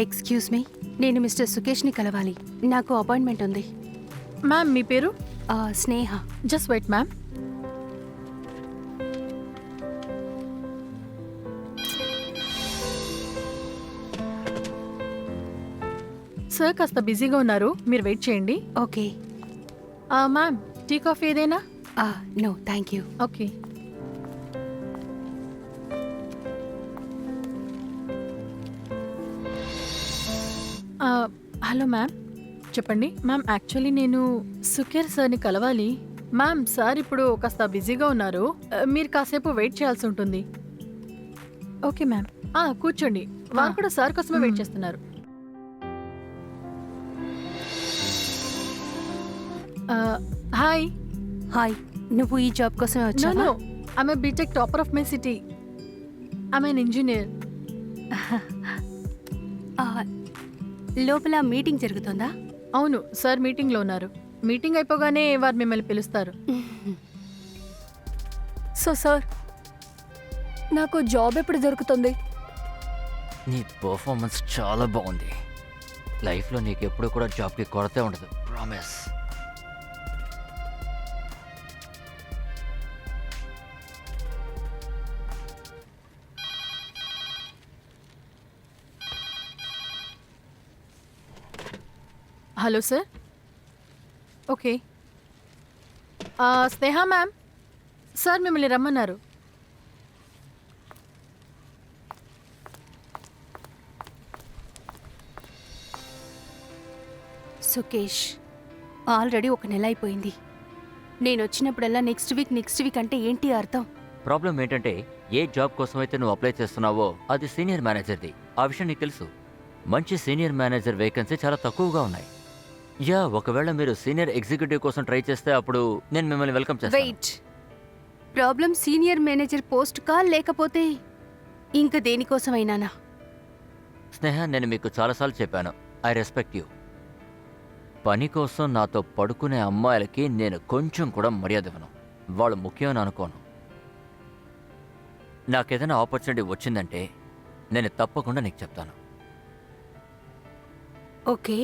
Excuse me, నేను mister సుకేష్ని కలవాలి. నాకు అపాయింట్మెంట్ ఉంది. మ్యామ్ మీ పేరు? Sneha. Just wait ma'am. Sir కాస్త బిజీగా ఉన్నారు, మీరు వెయిట్ చేయండి. ఓకే. మ్యామ్ టీ కాఫీ ఏదైనా? No thank you. Okay. Hello ma'am, చెప్పండి. మ్యామ్ యాక్చువల్లీ నేను సుకేర్ సార్ని కలవాలి. మ్యామ్ సార్ ఇప్పుడు కాస్త బిజీగా ఉన్నారు, మీరు కాసేపు వెయిట్ చేయాల్సి ఉంటుంది. Okay ma'am. కూర్చోండి, వారు కూడా సార్ కోసమే వెయిట్ చేస్తున్నారు. హాయ్. హాయ్, నువ్వు ఈ జాబ్ కోసమే నో వచ్చావా? No, I'm a BTech topper of my city. I'm an engineer. లోపల మీటింగ్ జరుగుతుందా? అవును సార్, మీటింగ్లో ఉన్నారు. మీటింగ్ అయిపోగానే వారు మిమ్మల్ని పిలుస్తారు. సో సార్, నాకు జాబ్ ఎప్పుడు దొరుకుతుంది? నీ పర్ఫార్మెన్స్ చాలా బాగుంది. లైఫ్లో నీకు ఎప్పుడు కూడా జాబ్కి కొరతే ఉండదు, ప్రామిస్. Hello sir. ఓకే. స్నేహ మ్యామ్, సార్ మిమ్మల్ని రమ్మన్నారు. సుకేష్, ఆల్రెడీ 1 నెల అయిపోయింది. నేను వచ్చినప్పుడల్లా నెక్స్ట్ వీక్ అంటే ఏంటి అర్థం? ప్రాబ్లం ఏంటంటే ఏ జాబ్ కోసం అయితే నువ్వు అప్లై చేస్తున్నావో అది సీనియర్ మేనేజర్ది. ఆ విషయం నీకు తెలుసు. మంచి సీనియర్ మేనేజర్ వేకెన్సీ చాలా తక్కువగా ఉన్నాయి. ఒకవేళ మీరు సీనియర్ ఎగ్జిక్యూటివ్ కోసం ట్రై చేస్తే అప్పుడు నేను మిమ్మల్ని వెల్కమ్ చేస్తాను. Wait, problem senior manager post కా లేకపోతే ఇంకా దేనికోసమైనానా? స్నేహ, నేను మీకు చాలాసార్లు చెప్పాను, ఐ రెస్పెక్ట్ యూ. పని కోసం నాతో పడుకునే అమ్మాయిలకి నేను కొంచెం కూడా మర్యాద ఇవ్వను. వాళ్ళు ముఖ్యమని అనుకోను. నాకేదైనా ఆపర్చునిటీ వచ్చిందంటే నేను తప్పకుండా నీకు చెప్తాను. Okay,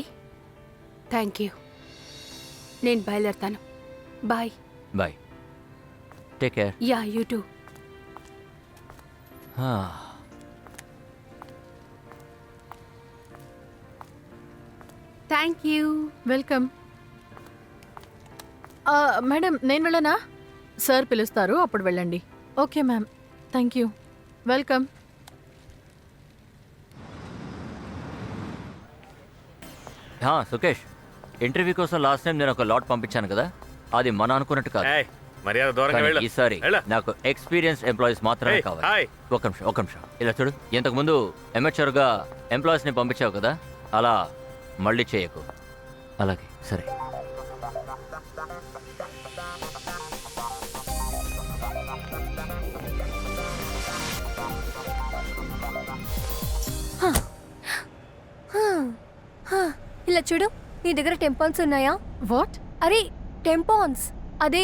thank you. నేను బయలుదేరుతాను. Bye. Bye, take care. Yeah, you too. Thank you. Welcome. Madam నేను వెళ్ళనా? సార్ పిలుస్తారు, అప్పుడు వెళ్ళండి. Okay ma'am, thank you. Welcome. Sukesh, interview కోసం లాస్ట్ టైం నేను ఒక లాట్ పంపించాను కదా, అది మనం అనుకున్నట్టు కాదు. కానీ ఈసారి నాకు ఎక్స్పీరియన్స్ ఎంప్లాయీస్ మాత్రమే కావాలి. ఒక నిమిషం ఇలా చూడు. ఇంతకు ముందు ఎమర్చర్గా ఎంప్లాయీస్ ని పంపించావు కదా, అలా మళ్ళీ చేయకు. అలాగే, సరే. ఇలా చూడు, నీ దగ్గర టెంపాన్స్ ఉన్నాయా? వాట్? అరే టెంపాన్స్, అదే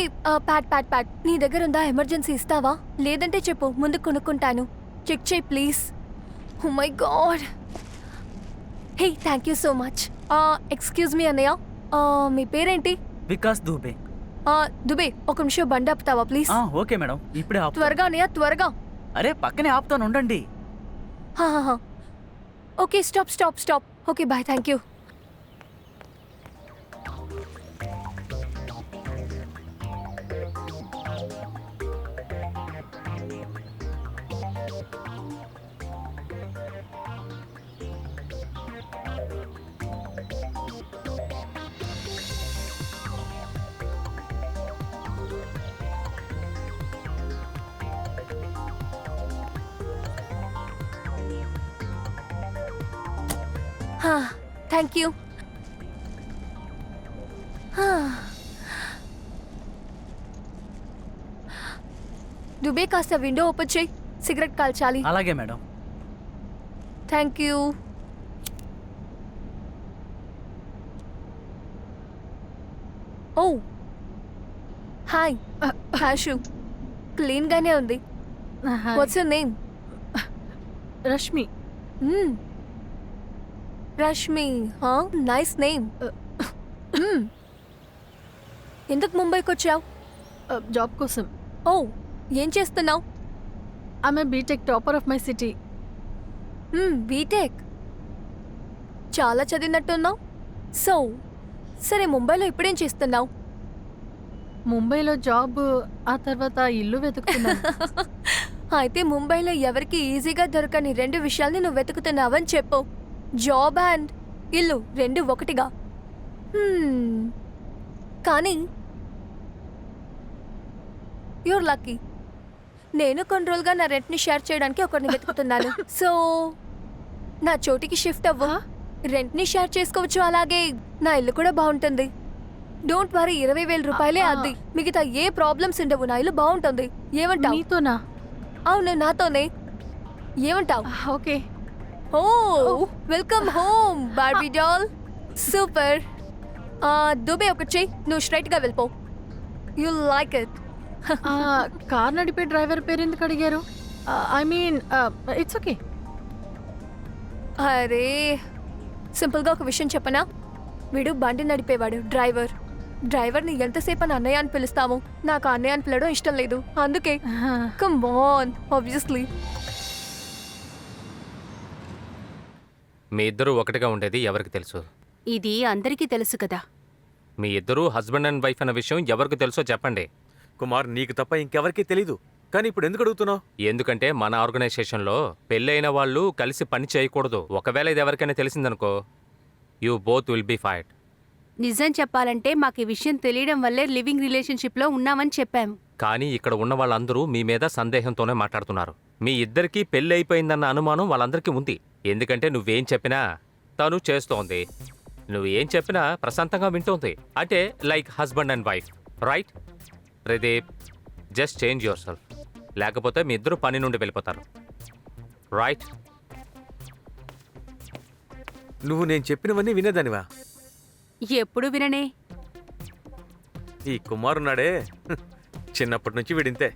ప్యాట్. నీ దగ్గర ఉందా? ఎమర్జెన్సీ ఇస్తావా? లేదంటే చెప్పు, ముందు కొనుక్కుంటాను. చెక్ చేయి please. Oh my god. Hey, thank you so much. Excuse me అన్నయ్య, మీ పేరేంటి? వికాస్ దూబే. దుబే, ఒక నిమిషం బండి ఆపుతావా ప్లీజ్? ఓకే మేడం, ఇప్పుడే ఆపుతాను. త్వరగా అన్నయ్య, త్వరగా. అరే పక్కనే ఆపుతాను, ఉండండి. Okay, stop. Okay bye, thank you. Thank you. Dubey, కాస్త విండో ఓపెన్ చేయి, సిగరెట్ కాల్చాలి. అలాగే madam. Thank you. Oh hi. హాషు, క్లీన్ గానే ఉంది. What's your name? Rashmi. Rashmi nice name. ఎందుకు ముంబైకి వచ్చావు? జాబ్ కోసం. ఓ, ఏం చేస్తున్నావు? ఆమె BTech topper of my city. BTech చాలా చదివినట్టున్నావు. సో సరే, ముంబైలో ఇప్పుడేం చేస్తున్నావు? ముంబైలో జాబ్, ఆ తర్వాత ఇల్లు వెతుకుతున్నాను. అయితే ముంబైలో ఎవరికి ఈజీగా దొరకని 2 విషయాల్ని నువ్వు వెతుకుతున్నావని చెప్పు. జాబ్ అండ్ ఇల్లు 2 ఒకటిగా. కానీ యూర్ లక్కీ. నేను కొన్ని రోజులుగా నా రెంట్ని షేర్ చేయడానికి ఒకరిని వెతుకుతున్నాను. సో నా చోటికి షిఫ్ట్ అవ్వు. రెంట్ని షేర్ చేసుకోవచ్చు, అలాగే నా ఇల్లు కూడా బాగుంటుంది. డోంట్ వరీ, 20,000 రూపాయలే అద్ది. మిగతా ఏ ప్రాబ్లమ్స్ ఉండవు. నా ఇల్లు బాగుంటుంది. ఏమంటావు? నీతోనా? అవును, నాతోనే. ఏమంటావు? Okay. Oh, welcome home Barbie doll. Super. Dubey ఒకటి చెయ్యి, నువ్వు స్ట్రైట్ గా వెళ్ళిపో. You like it. కార్ నడిపే డ్రైవర్ పేరు ఎందుకు అడిగారు? I mean it's okay. అరే, సింపుల్గా ఒక విషయం చెప్పనా? వీడు బండి నడిపేవాడు, డ్రైవర్. డ్రైవర్ని ఎంతసేపు అని అన్నయ్య అని పిలుస్తాము. నాకు అన్నయ్య అని పిలవడం ఇష్టం లేదు, అందుకే కమ్ ఆన్ ఆబ్వియస్లీ. మీ ఇద్దరూ ఒకటిగా ఉండేది ఎవరికి తెలుసు? ఇది అందరికీ తెలుసు కదా. మీ ఇద్దరూ హస్బెండ్ అండ్ వైఫ్ అన్న విషయం ఎవరికి తెలుసో చెప్పండి. కుమార్, నీకు తప్ప ఇంకెవరికీ తెలీదు. కానీ ఇప్పుడు ఎందుకు అడుగుతున్నావు? ఎందుకంటే మన ఆర్గనైజేషన్లో పెళ్ళైన వాళ్ళు కలిసి పని చేయకూడదు. ఒకవేళ ఇది ఎవరికైనా తెలిసిందనుకో, you both will be fired. నిజం చెప్పాలంటే మాకు ఈ విషయం తెలియడం వల్లే లివింగ్ రిలేషన్షిప్లో ఉన్నామని చెప్పాము. కానీ ఇక్కడ ఉన్న వాళ్ళందరూ మీ మీద సందేహంతోనే మాట్లాడుతున్నారు. మీ ఇద్దరికీ పెళ్ళి అయిపోయిందన్న అనుమానం వాళ్ళందరికీ ఉంది. ఎందుకంటే నువ్వేం చెప్పినా తను చేస్తోంది, నువ్వేం చెప్పినా ప్రశాంతంగా వింటోంది. అంటే like husband and wife, right? Pradeep, just change your self, లేకపోతే మీ ఇద్దరు పని నుండి వెళ్ళిపోతారు, రైట్? నువ్వు నేను చెప్పినవన్నీ వినేదానివా? ఎప్పుడు విననే. ఈ కుమార్ ఉన్నాడే, చిన్నప్పటి నుంచి వీడింతే.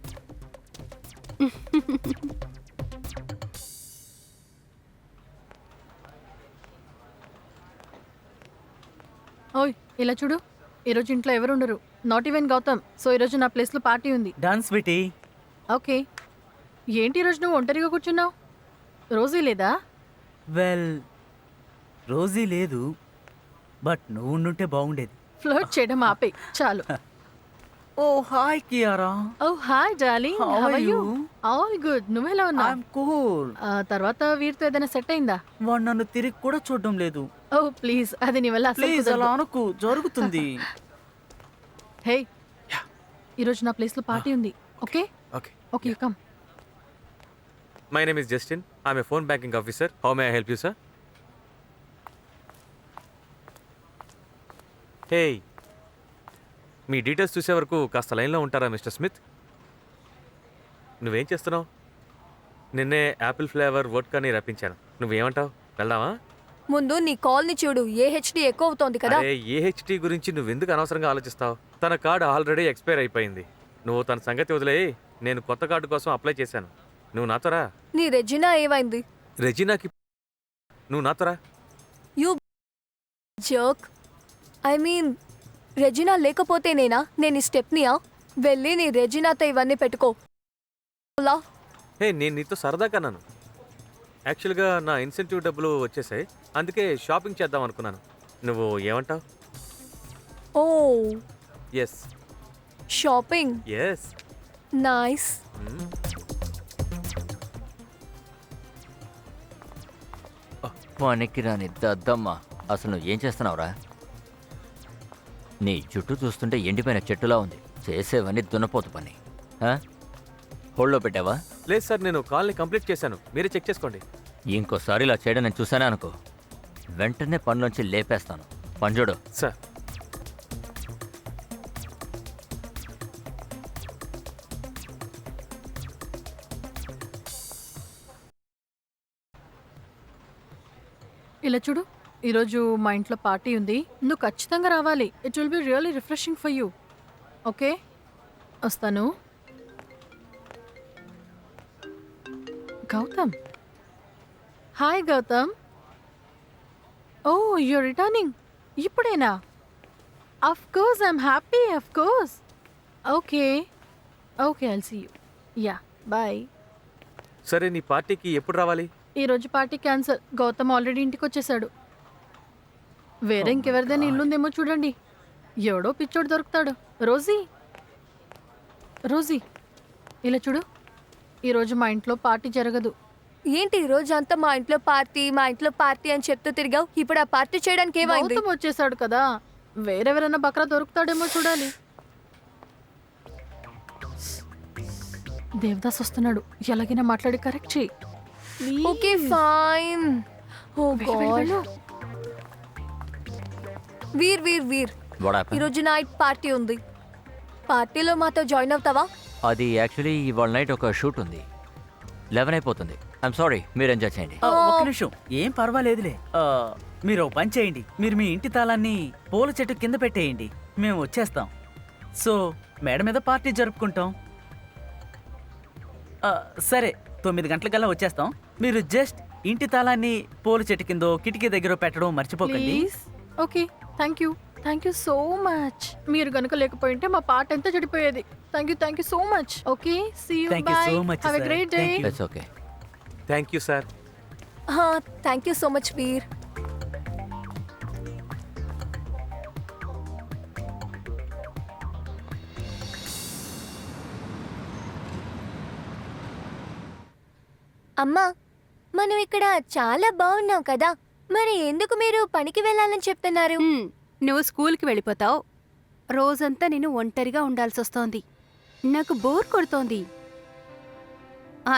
ఓయ్, ఇలా చూడు. ఈరోజు ఇంట్లో ఎవరు ఉండరు, నాట్ ఈవెన్ గౌతమ్. సో ఈరోజు నా ప్లేస్లో పార్టీ ఉంది. Dance sweetie. ఓకే. ఏంటి ఈరోజు నువ్వు ఒంటరిగా కూర్చున్నావు? రోజీ లేదా? వెల్, రోజీ లేదు, బట్ నువ్వు ఉండుంటే బాగుండేది. ఫ్లోట్ చేయడం ఆపే చాలు. Oh hi Kiara. Oh hi darling, How how are are you? you? All good. నువ్వెలా ఉన్నావు? I'm cool. తర్వాత వీరితో ఏదైనా సెట్ అయిందా? వాడు నన్ను తిరిగి కూడా చూడడం లేదు. ఓ ప్లీజ్, అది నీ వల్ల అసలు ప్లీజ్ అలా కుదరదు. అనుకు, జరుగుతుంది. హే, ఈరోజు నా ప్లేస్లో పార్టీ ఉంది. Okay okay. Okay, you come. My name is Justin. I'm a phone banking officer. How may I help you sir? Hey, me details చూసే వరకు కాస్త లైన్లో ఉంటారా మిస్టర్ స్మిత్? నువ్వేం చేస్తున్నావు? నిన్నే యాపిల్ ఫ్లేవర్ వోడ్కాని రప్పించాను. నువ్వేమంటావు? వెళ్దామా? ముందు నీ కాల్ని చూడు, AHD ఎక్కువ అవుతోంది కదా. అరే, AHT గురించి నువ్వెందుకు అనవసరంగా ఆలోచిస్తావు? తన కార్డు ఆల్రెడీ ఎక్స్పైర్ అయిపోయింది. నువ్వు తన సంగతి వదిలేయి, నేను కొత్త కార్డు కోసం అప్లై చేశాను. నువ్వు నాతోరా? నీ రెజినా ఏమైంది? రెజినాకి నువ్వు నాతోరా? You jerk. I mean, Regina లేకపోతేనేనా నేను ఈ స్టెప్నియా? వెళ్ళి నీ రెజినాతో ఇవన్నీ పెట్టుకో. లా. హే, నేను నీతో సరదా కన్నాను. యాక్చువల్గా నా ఇన్సెంటివ్ డబ్బులు వచ్చేసాయి, అందుకే షాపింగ్ చేద్దాం అనుకున్నాను. నువ్వు ఏమంటావు? ఓ, ఎస్ షాపింగ్. ఎస్. నైస్. పనికి రాని దద్దమ్మ, అసలు నువ్వు ఏం చేస్తున్నావురా? నీ జుట్టు చూస్తుంటే ఎండిపోయిన చెట్టులా ఉంది. చేసేవన్నీ దున్నపోతు పని. హోల్డ్లో పెట్టావా? లేదు సార్, నేను కాల్ని కంప్లీట్ చేశాను. మీరే చెక్ చేసుకోండి. ఇంకోసారి ఇలా చేయడం నేను చూసానే అనుకో, వెంటనే పనిలోంచి లేపేస్తాను. పని చూడు. సార్, ఇలా చూడు, ఈరోజు మా ఇంట్లో పార్టీ ఉంది. నువ్వు ఖచ్చితంగా రావాలి. It will be really refreshing for you. Okay, వస్తాను. Gautam. Hi Gautam. Oh you're returning ఇప్పుడేనా? Of course I'm happy, of course. Okay okay, I'll see you. Yeah bye. సరే, నీ పార్టీకి ఎప్పుడు రావాలి? ఈరోజు పార్టీ క్యాన్సల్. గౌతమ్ ఆల్రెడీ ఇంటికి వచ్చేసాడు. వేరే ఇంకెవరిదైనా ఇల్లుందేమో చూడండి. ఎవడో పిచ్చోడు దొరుకుతాడు. రోజీ రోజీ ఇలా చూడు, ఈరోజు మా ఇంట్లో పార్టీ జరగదు. ఏంటి ఈ రోజు అంతా మా ఇంట్లో పార్టీ అని చెప్తూ తిరిగావు? ఇప్పుడు ఆ పార్టీ చేయడానికి ఏమైంది? గౌతమ్ వచ్చేసాడు కదా, వేరెవరైనా బక్రా దొరుకుతాడేమో చూడాలి. దేవదాస్ వస్తున్నాడు, ఎలాగైనా మాట్లాడి కరెక్ట్ చేయి. Okay fine. Oh god. Veer Veer Veer, What happened? ఈరోజు నైట్ పార్టీ ఉంది. పార్టీలో మాతో జాయిన్ అవుతావా? అది యాక్చువల్లీ ఇవాళ నైట్ ఒక షూట్ ఉంది. 11 అయిపోతుంది. ఐఎమ్ సారీ, మీరు ఎంజాయ్ చేయండి. ఒక్క నిమిషం, ఏం పర్వాలేదులే. మీరు ఓ పని చేయండి, మీరు మీ ఇంటి తాళాన్ని పూల చెట్టు కింద పెట్టేయండి, మేము వచ్చేస్తాం. సో మేడ మీద పార్టీ జరుపుకుంటాం. సరే, 9 గంటలకల్లా వచ్చేస్తాం. మీరు జస్ట్ ఇంటి తాళాన్ని పూల చెట్టు కిందో కిటికీ దగ్గర పెట్టడం మర్చిపోకండి. Please. Okay, thank you so much. మీరు గనుక లేకపోయింటే మా పాట ఎంత చెడిపోయేది. Thank you so much. Okay, see you, Thank you bye, so much, have a sir. Great day. Thank you. It's okay. Thank you sir. Thank you so much Veer. అమ్మా, మనం ఇక్కడ చాలా బాగున్నాం కదా, మరి ఎందుకు మీరు పనికి వెళ్ళాలని చెప్తున్నారు? నువ్వు స్కూల్కి వెళ్ళిపోతావు, రోజంతా నేను ఒంటరిగా ఉండాల్సి వస్తోంది. నాకు బోర్ కొడుతోంది.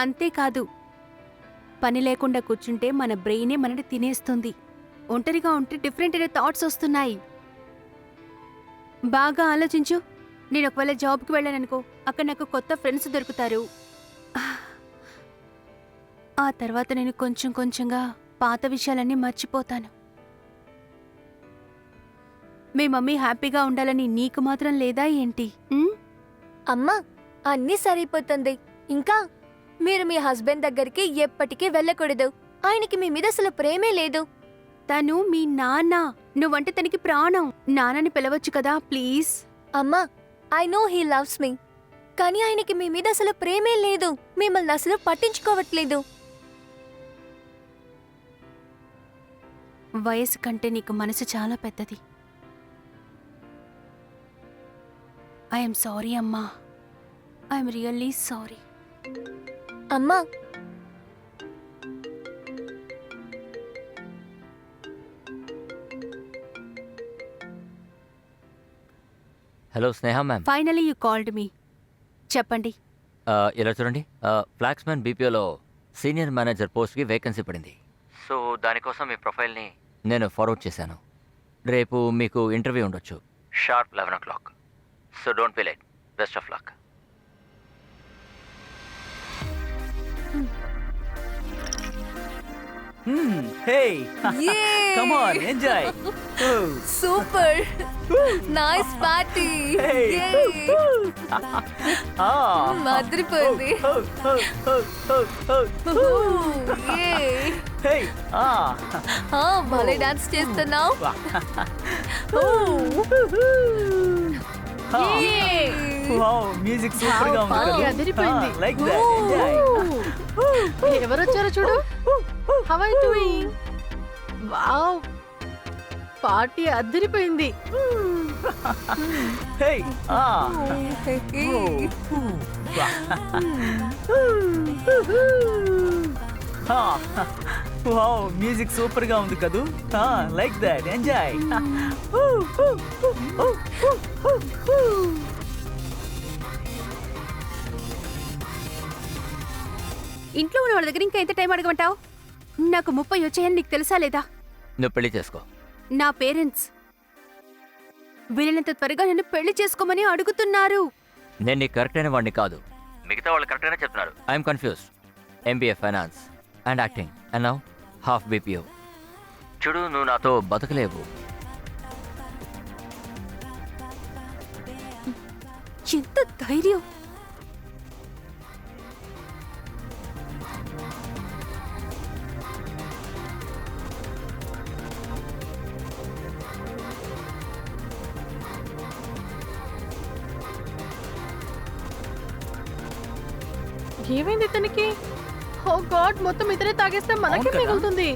అంతేకాదు, పని లేకుండా కూర్చుంటే మన బ్రెయినే మనని తినేస్తుంది. ఒంటరిగా ఉంటే డిఫరెంట్ అయిన థాట్స్ వస్తున్నాయి. బాగా ఆలోచించు. నేను ఒకవేళ జాబ్కి వెళ్ళాననుకో, అక్కడ నాకు కొత్త ఫ్రెండ్స్ దొరుకుతారు. ఆ తర్వాత నేను కొంచెం కొంచెంగా పాత విషయాలన్నీ మర్చిపోతాను. మీ మమ్మీ హ్యాపీగా ఉండాలని నీకు మాత్రం లేదా ఏంటి? అమ్మా, అన్నీ సరిపోతుంది. ఇంకా మీరు మీ హస్బెండ్ దగ్గరికి ఎప్పటికీ వెళ్ళకూడదు. ఆయనకి మీ మీద అసలు ప్రేమే లేదు. తను మీ నాన్న, నువ్వంటే తనకి ప్రాణం. నాన్నని పిలవచ్చు కదా ప్లీజ్. అమ్మా, I know he loves me, కానీ ఆయనకి మీ మీద అసలు ప్రేమే లేదు. మిమ్మల్ని అసలు పట్టించుకోవట్లేదు. వయసు కంటే నీకు మనసు చాలా పెద్దది. ఐఎమ్ సారీ అమ్మా, ఐఎమ్ రియల్లీ సారీ. అమ్మా, hello Sneha ma'am. Finally you called me. చెప్పండి. ఇలా చూడండి, ఫ్లాక్స్మ్యాన్ బీపీఓలో సీనియర్ మేనేజర్ పోస్ట్కి వేకెన్సీ పడింది. సో దానికోసం మీ ప్రొఫైల్ని నేను ఫార్వర్డ్ చేశాను. రేపు మీకు ఇంటర్వ్యూ ఉండొచ్చు, sharp 11 o'clock. So don't be late. Best of luck. Hey, Yay! come on, enjoy. Oh. Super nice party. అదిరిపోయింది. Hey, భలే డాన్స్ చేస్తున్నావు. wow, music super గా ఉంది పార్టీ కదా? అదిరిపోయింది. Like that, enjoy. ఎవరొచ్చారో చూడు. How are you doing? Wow, party అదిరిపోయింది. Hey, wow, music super గా ఉంది కదూ? Like that, enjoy. ఇంట్లో ఉన్న వాళ్ళ దగ్గర ఇంకా ఎంత టైం అడగమంటావు? నాకు 30 వచ్చాయని నీకు తెలుసా లేదా? నువ్వు పెళ్లి చేసుకో. నా పేరెంట్స్ వీళ్ళనంత త్వరగా నన్ను పెళ్లి చేసుకోమని అడుగుతున్నారు. నేను నీకు కరెక్ట్ అయిన వాడిని కాదు, మిగతా వాళ్ళు కరెక్ట్ అయినా చెప్తున్నారు. I'm confuse. MBA finance and acting and now half BPO. చూడు, నువ్వు నాతో బతకలేవు. ఎంత ధైర్యం! ఏమైంది ఇతనికి? ఓ గాడ్, మొత్తం ఇతనే తాగేస్తే మనకే అవును కదా? మిగులుతుంది.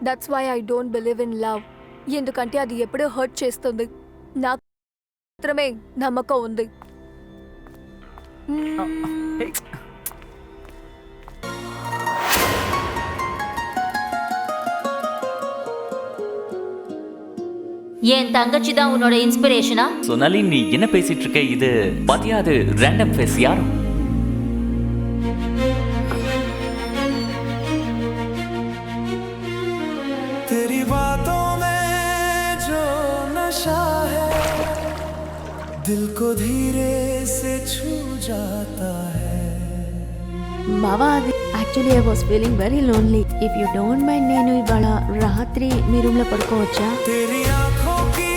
That's why I don't believe in love. ఎందుకంటే అది ఎప్పుడూ హర్ట్ చేస్తుంది. నాకు మాత్రమే నమ్మకం ఉంది. Hey. என் தங்கச்சி தான் உன்னோட இன்ஸ்பிரேஷனா? சொன்னாலே நீ என்ன பேசிட்டு இருக்க? இது பாத்தியா, அது ரேண்டம் ஃபேஸ் யாரும். तेरी बातों में जो नशा है दिल को धीरे से छू जाता है. బావా, అది actually I was feeling very lonely. If you don't mind, నేను ఇవాళ రాత్రి మీ రూమ్ లో పడుకోవచ్చా? तेरी आंखों की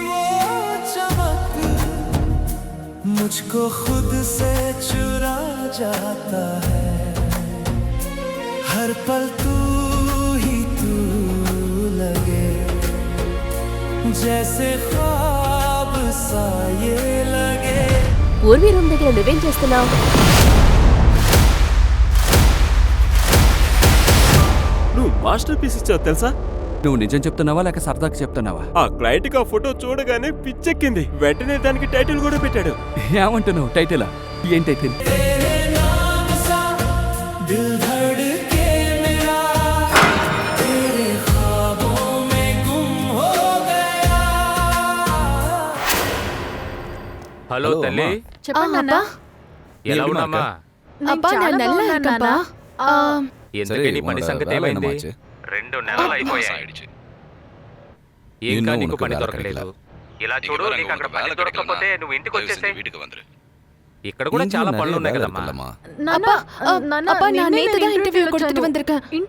वो चमक मुझको खुद से चुरा जाता है. हर पल तू ही तू लगे, जैसे ख्वाब सा ये लगे. ఊర్వి రూమ్ దగ్గర నువ్వేం చేస్తున్నావు? నువ్వు మాస్టర్ పీస్ ఇచ్చావు తెలుసా? నువ్వు నిజం చెప్తున్నావా లేక సరదాకి చెప్తున్నావా? ఆ క్లయింట్ కి ఆ ఫోటో చూడగానే పిచ్చెక్కింది. వెంటనే దానికి టైటిల్ కూడా పెట్టాడు. ఏమంటున్నావు? టైటిల్ ఏం టైటిల్? दिल धड़के मेरा तेरे ख्वाबों में गुम हो गया. హలో తల్లి, చెప్పండి నాన్న. ఎలా ఉన్నామా? అబ్బా, నేను నెల అయ్యాకబ్బా. ఎందుకే నీ పని సంగతి ఏమైంది? 2 నెలలు అయిపోయాయి. ఇంకా నీకు పని దొరకలేదు. ఇలా చూడు, నీకు అక్కడ పని దొరకకపోతే నువ్వు ఇంటికి వచ్చేసేయ్. ఇక్కడ కూడా చాలా పనులు ఉన్నాయి కదమ్మా.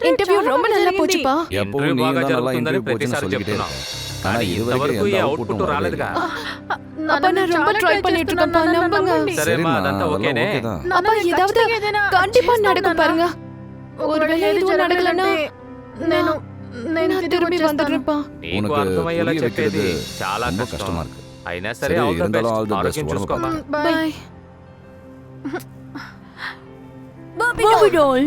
ఇంటర్వ్యూ ரொம்ப நல்லா போச்சுப்பா. ఇంటర్వ్యూ బాగా జరుగుతుందని ప్రతిసారి చెప్తున్నాం, కానీ ఇంతవరకు ఏ అవుట్పుట్ రాలేదుగా. அப்பா, நான் ரொம்ப ட்ரை பண்ணிட்டு இருக்கேன்ப்பா, நம்புங்க. సరేమ్మా, అదంతా ఓకేనే. அப்பா, ஏதாவது கண்டிப்பா நடக்கும் பாருங்க. ஒருவேளை எதுவும் நடக்கலன்னா నేను తిరిగి வந்துடுறேன்ப்பா. నీకు అర్థమయ్యేలా చెప్పేది చాలా కష్టం. అయినా సరే, ఆల్ ది బెస్ట్. ఆరోగ్యం చూసుకోమ్మా. బాయ్. బాబీ డాల్.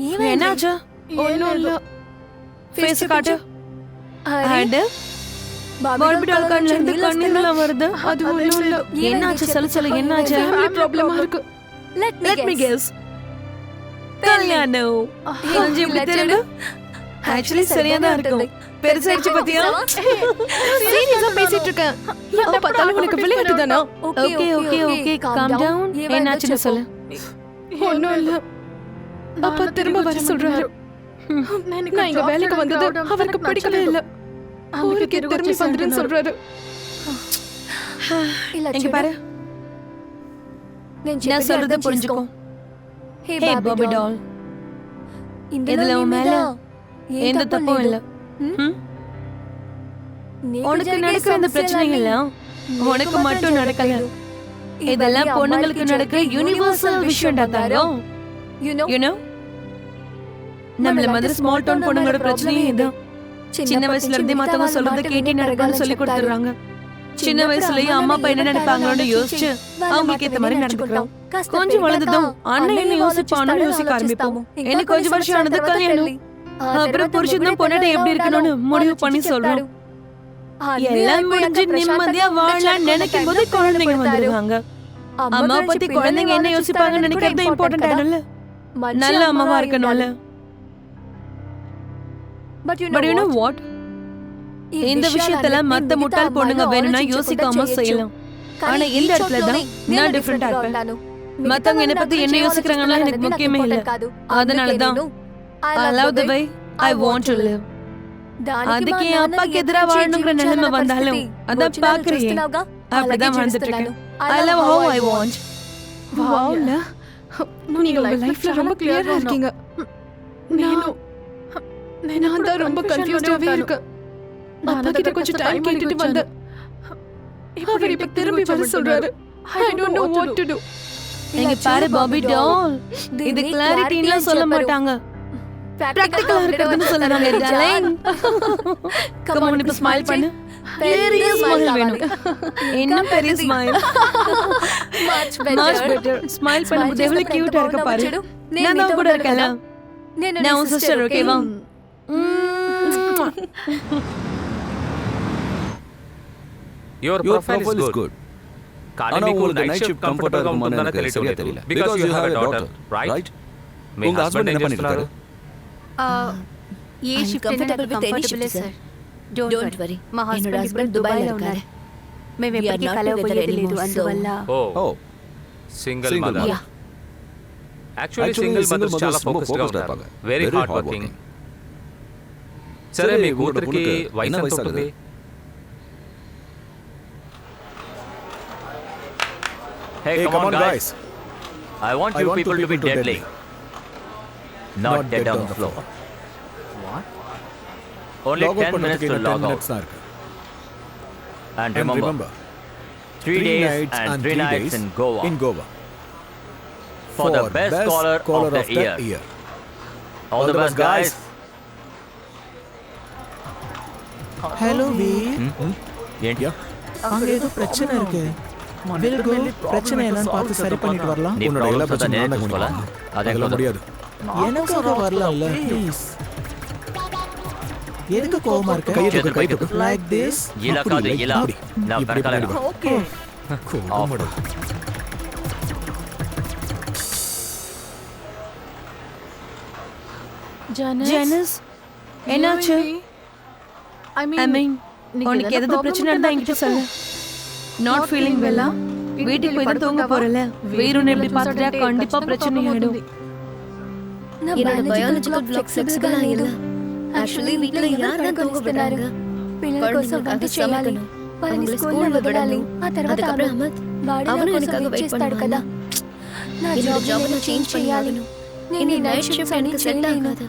ఏమైంది? ஒண்ணும் இல்ல. ఫేస్ కాటు. అండ్ బాబీ డాల్ கண்ணுல இருந்து கண்ணீர்லாம் வருது. அது ஒண்ணும் இல்ல. என்னாச்சு? சொல்லு, என்னாச்சு? ஃபேமிலி ப்ராப்ளமா இருக்கு. let me guess. கல்யாணம். கொஞ்சம் இப்படி திருடு. ஆக்சுவலி சரியா தான் இருக்கும். பெருசாயிடுச்சு பாத்தியா? சீரியஸா பேசிட்டு இருக்கேன். எப்ப பார்த்தாலும் உனக்கு விளையாட்டு தானா? Okay, calm down. என்னாச்சுன்னு சொல்லு. ஒண்ணும் இல்ல. அப்பா திரும்ப வர சொல்றாரு. நான் இங்க வேலைக்கு வந்தது அவருக்கு பிடிக்கவே இல்ல. ஊருக்கு திரும்பி வந்துருன்னு சொல்றாரு. இங்க பாரு, நான் சொல்றத புரிஞ்சுக்கோ. ஹே ஹே பாபி டால், இதுல உன் மேல எந்த தப்பும் இல்ல. உனக்கு நடக்கிற இந்த பிரச்சனைகள் உனக்கு மட்டும் நடக்கல. இதெல்லாம் பொண்ணுங்களுக்கு நடக்கிற யூனிவர்சல் விஷயம் தாங்க. யூ நோ, நம்மள மாதிரி ஸ்மால் டவுன் பொண்ணுங்களோட பிரச்சனையே இதுதான். சின்ன வயசுல இருந்தே மத்தவங்க சொல்றத கேட்டு நடக்கணும்னு சொல்லி கொடுத்துறாங்க. சின்ன வயசுலயே அம்மா அப்பா என்ன நினைப்பாங்களோன்னு யோசிச்சு அவங்களுக்கு ஏத்த மாதிரி நடந்துக்கிறோம். கொஞ்சம் வளர்ந்ததும் அண்ணன் என்ன யோசிப்பானு யோசிக்க ஆரம்பிப்போம். எனக்கு கொஞ்சம் வருஷம் ஆனது கல்யாணம். அப்புறம் புருஷனும் பொண்ணாட்ட எப்படி இருக்கணும்னு முடிவு பண்ணி சொல்றோம். எல்லாம் முடிஞ்சு நிம்மதியா வாழலாம்னு நினைக்கும் போது குழந்தைங்க வந்துருவாங்க. அம்மா பத்தி குழந்தைங்க என்ன யோசிப்பாங்கன்னு நினைக்கிறது இம்பார்ட்டன்ட் ஆனல. நல்ல அம்மாவா இருக்கணும்ல. But you know what? இந்த விஷயத்துல மத்த முட்டாள் பொண்ணுங்க வேணும்னா யோசிக்காம செய்யலாம். ஆனா இந்த இடத்துல தான் நான் டிஃபரெண்டா இருப்பேன். மத்தவங்க என்ன பத்தி என்ன யோசிக்கிறாங்கன்னா எனக்கு முக்கியமே இல்ல. அதனால தான் I love the way I want to live. அதுக்கு என் அப்பாக்கு எதிரா வாழணுங்கிற நிலைமை வந்தாலும் அதான் பாக்குறேன். அப்படிதான் வாழ்ந்துட்டு இருக்கேன். I love how I want. வாவ்ல, நீங்க உங்க லைஃப்ல ரொம்ப கிளியரா இருக்கீங்க. நான் தான் ரொம்ப கன்ஃபியூஸ்டாவே இருக்கேன். அப்பா கிட்ட கொஞ்சம் டைம் கேட்டுட்டு வந்தேன். அவர் இப்ப திரும்பி வர சொல்றாரு. I don't know what to do. எங்க பாரு பாபி டால் இது கிளாரிட்டின்னு சொல்ல மாட்டாங்க பிராக்டிகலா இருக்குதுன்னு சொல்றாங்க டார்லிங் கம் ஆன் இப்ப ஸ்மைல் பண்ணு பெரிய ஸ்மைல் வேணும் இன்னும் பெரிய smile much much better smile பண்ணும்போது எவ்வளவு கியூட்டா இருக்க பாரு நான் தான் கூட இருக்கல நான் உன் சிஸ்டர் ஓகேவா your Your profile profile is is good good. కానీ ஆனா మీకు உங்களுக்கு night night shift shift comfortable గా comfortable ఉంటుందని எனக்கு తెలియదు தெரியல. Because Because you you have have a a daughter daughter, right right? మీ உங்க హస్బెండ్ husband ఏం என்ன பண்ணிட்டு చేస్తున్నారు ఏ షిఫ్ట్ అయినా నాకు కంఫర్టబుల్ సార్ డోంట్ వరీ మా హస్బెండ్ ఇప్పుడు దుబాయ్లో ఉన్నారు మేము ఎప్పటికీ కలవబోయేది లేదు అందువల్ల ఓ single mother actually single mothers చాలా ఫోకస్డ్ గా ఉంటారు వెరీ హార్డ్ వర్కింగ్ సరే మీ కూతురికి వయసు ఎంత ఉంటుంది Hey, come on, guys. I want you people to be deadly. Not dead on the floor. What? Only 10 minutes to log out. And remember, 3 days and 3 nights in Goa. For the best caller of the year. All the best, guys. Hello, Veer. ఏంటి? அங்க ஏதோ பிரச்சனை இருக்கு. பிரச்சனை எல்லாம் பார்த்து சரி பண்ணிட்டு வரலாம். நீ ப்ராப்ளம்ஸ் தான் நேரே சொல்லலாம். அதெல்லாம் முடியாது. எனக்காக வரலாம்ல ப்ளீஸ். எதுக்கு கோவமா இருக்க? கை தூக்கு. Like this. ఇలా కాదు ఇలా. నా వెనకాల రా. ஓகே. కోవమడు. ஜானஸ் என்னாச்சு ஐ மீன் உனக்கு ஏதாவது பிரச்சனை இருந்தா என்கிட்ட சொல்லு நாட் ஃபீலிங் வெல்லா வீட்டுக்கு போய் தான் தூங்க போறல வீருன்னு எப்படி பார்த்துட்டா கண்டிப்பா பிரச்சனை ஆயிடும் என்னோட பயாலஜிக்கல் பிளாக் ஃப்ளெக்சிபிளா இல்ல యాక్చువల్లీ వీటిలో యారు தான் தூங்க விடுறாங்க పిల్లల కోసం వంట చేయాలి వాళ్ళని స్కూల్లో వదలాలి ఆ తర్వాత అహ్మద్ వాడు எனக்காக వెయిట్ చేస్తాడు కదా నా జాబ్ ని చేంజ్ చేయాలి నేను ఈ నైట్ షిఫ్ట్ అనేది సెట్ ఆగదు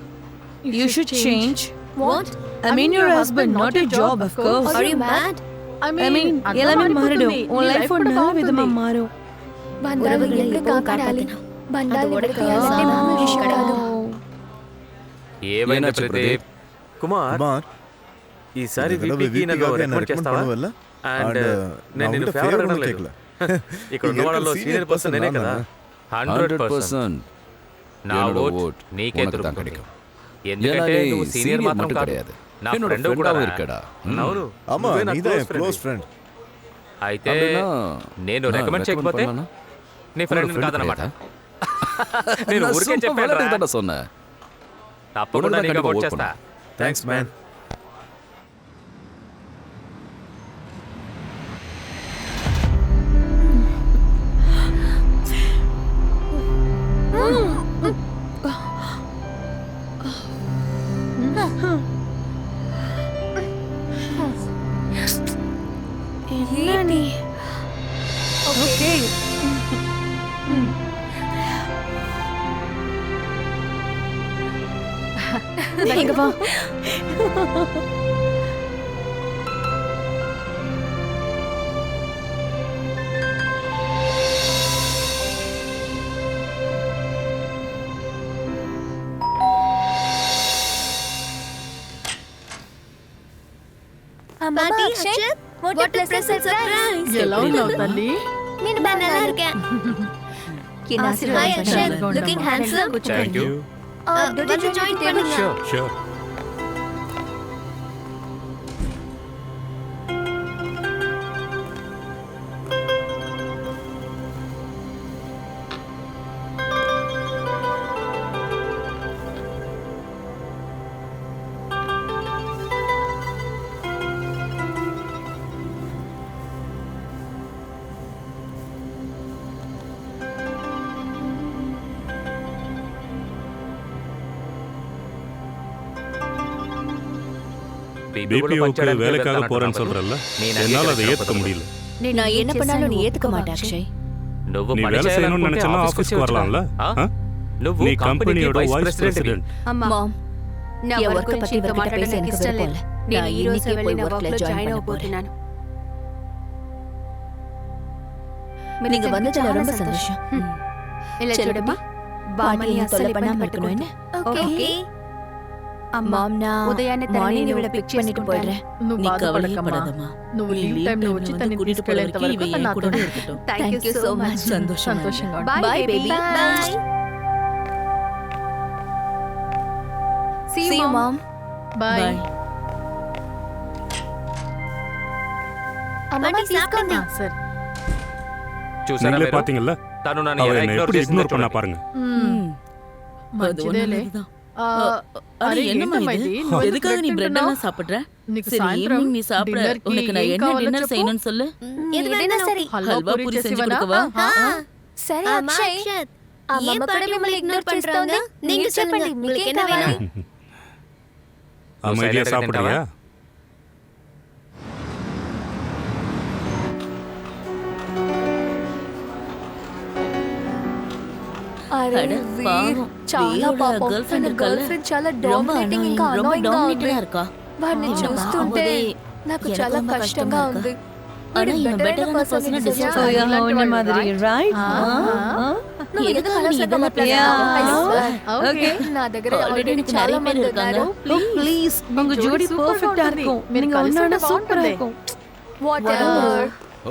you should change what I mean your husband not your job of course are you mad I mean எல்லாமே மாறிடும் உன் லைஃப் நல்ல விதமா மாறும் బంధాలు ఎప్పుడు కాపాడాలి బంధాలు విడదీయాలంటే మామూలు విషయం కాదు ఏమైనా ప్రదీప్ కుమార్ ఈసారి వీపీకి నన్ను రికమెండ్ చేస్తావా అండ్ నేను నిన్ను ఫేవర్ అడగడం లేదు ఇక్కడ ఉన్న వాళ్ళలో సీనియర్ పర్సన్ నేనే కదా 100% నా ఓట్ నీకే దొరుకుతుంది ఎందుకంటే నువ్వు సీనియర్ మాత్రం కాదు నా ఫ్రెండ్ కూడా ఇక్కడ అవును అమ్మా నీదే క్లోజ్ ఫ్రెండ్ అయితే నేను రికమెండ్ చేయకపోతే నీ ఫ్రెండ్ కాదన్నమాట నేను ఊరికే చెప్పాను சொன்னேன் తప్పకుండా నీకు ఓట్ చేస్తా థ్యాంక్స్ మ్యాన్ என்னடி ஓகே இங்க வா అమ్మా Akshay what a pleasant surprise ఎలా ఉన్నావు తల్లి నేను బాగా இருக்கேன் hi Akshay looking handsome thank you did you join table sure பிபிஓக்கு வேலைக்காக போறேன்னு சொல்றல்ல என்னால அதை ஏத்துக்க முடியல நான் என்ன பண்ணாலும் நீ ஏத்துக்க மாட்டே அக்ஷய் నువ్వు நீ పని வேலை செய்யணும்னு చేయాలనుకుంటే நினைச்சனா ఆఫీస్కి ఆఫీస్కి வரலாம்ல ఆ? నువ్వు நீ కంపెనీకి కంపెనీயோட వైస్ వైస్ ప్రెసిడెంట్ ప్రెసిడెంట్ అమ్మా మామ్ నా என் వర్క్ work గురించి பத்தி ఇంత இவர்கிட்ட మాట్లాడడం பேச నాకు எனக்கு ఇష్టం లేదు விருப்பம் నేను இல்ல. ఈ రోజు நான் వెళ్ళి నా இன்னைக்கே వర్క్ లో போய் జాయిన్ workல అవ్వబోతున్నాను நீங்க வந்ததுல ரொம்ப சந்தோஷம் ఇలా చూడమ్మా, బామ్మని అస్సలు ఇబ్బంది పెట్టకూడదు. ఓకే అమ్మా, ఉదయాన్నే తనని ఇవిడ పిక్ பண்ணிட்டு போயிடுறேன். నువ్వు బాధపడకమ్మా. నువ్వు లీవ్ టైంలో వచ్చి తనని తీసుకెళ్లేంత వరకు తను నాతోనే இருக்கட்டும். Thank you so much. సంతోషంగా ఉండు. Bye baby. Bye. See you mom. Bye. అమ్మ తీసుకోండి. సరే. చూసారా நீங்களே మీరు? பாத்தீங்கல்ல తను నన్ను அவர் ఎలా என்ன ఇగ్నోర్ எப்படி చేసిందో இக்னோர் பண்ண చూడండి. பாருங்க. మంచిదేలే. అరే என்னம்மா ఏంటమ్మా இது? ఇది? నువ్వు எதுக்காக நீ ఎందుకు பிரெட் తింటున్నావు? எல்லாம் சாப்பிடுற? నీకు சரி సాయంత్రం ஈவினிங் நீ சாப்பிட డిన్నర్కి உனக்கு நான் ఏం என்ன కావాలో டின்னர் చెప్పు. செய்யணும்னு சொல்லு. ఏదైనా సరే. హల్వా పూరి செஞ்சு చేసివ్వనా? கொடுக்கவா? సరే అక్షయ్, అమ్మమ్మ కూడా మిమ్మల్ని ఇగ్నోర్ చేస్తోంది. మీరు చెప్పండి, మీకు என்ன வேணும்? அமைதியா silent ஆ சாப்பிடுறியா? అరే அட, వీర్, பாவம். చాలా వీరోட పాపం. girlfriend తన இருக்கால்ல? girlfriend చాలా ரொம்ப డామినేటింగ్ ఇంకా annoying, ரொம்ப annoying గా ఉంది. dominated-ஆ இருக்கா. వాడిని என்ன చూస్తుంటే பாவம். నాకు எனக்கு చాలా ரொம்ப కష్టంగా கஷ்டமா ఉంది. இருக்கா. ஆனா இவன் பெட்டரான பர்சனை டிஸ்டர்ப் So you're ఇలాంటి on వాళ్ళు, மாதிரி, right? నువ్వు ఎందుకు எதுக்காக நீ అనవసరంగా இதெல்லாம் మాట్లాడుతున్నావు? I பேசுற? swear. ఓకే. నా దగ్గర Already already எனக்கு చాలా நிறைய మంది பேர் இருக்காங்க. ఉన్నారు. Please, உங்க ஜோடி perfect-ஆ இருக்கும். நீங்க ஒண்ணா சூப்பரா இருக்கும். Whatever.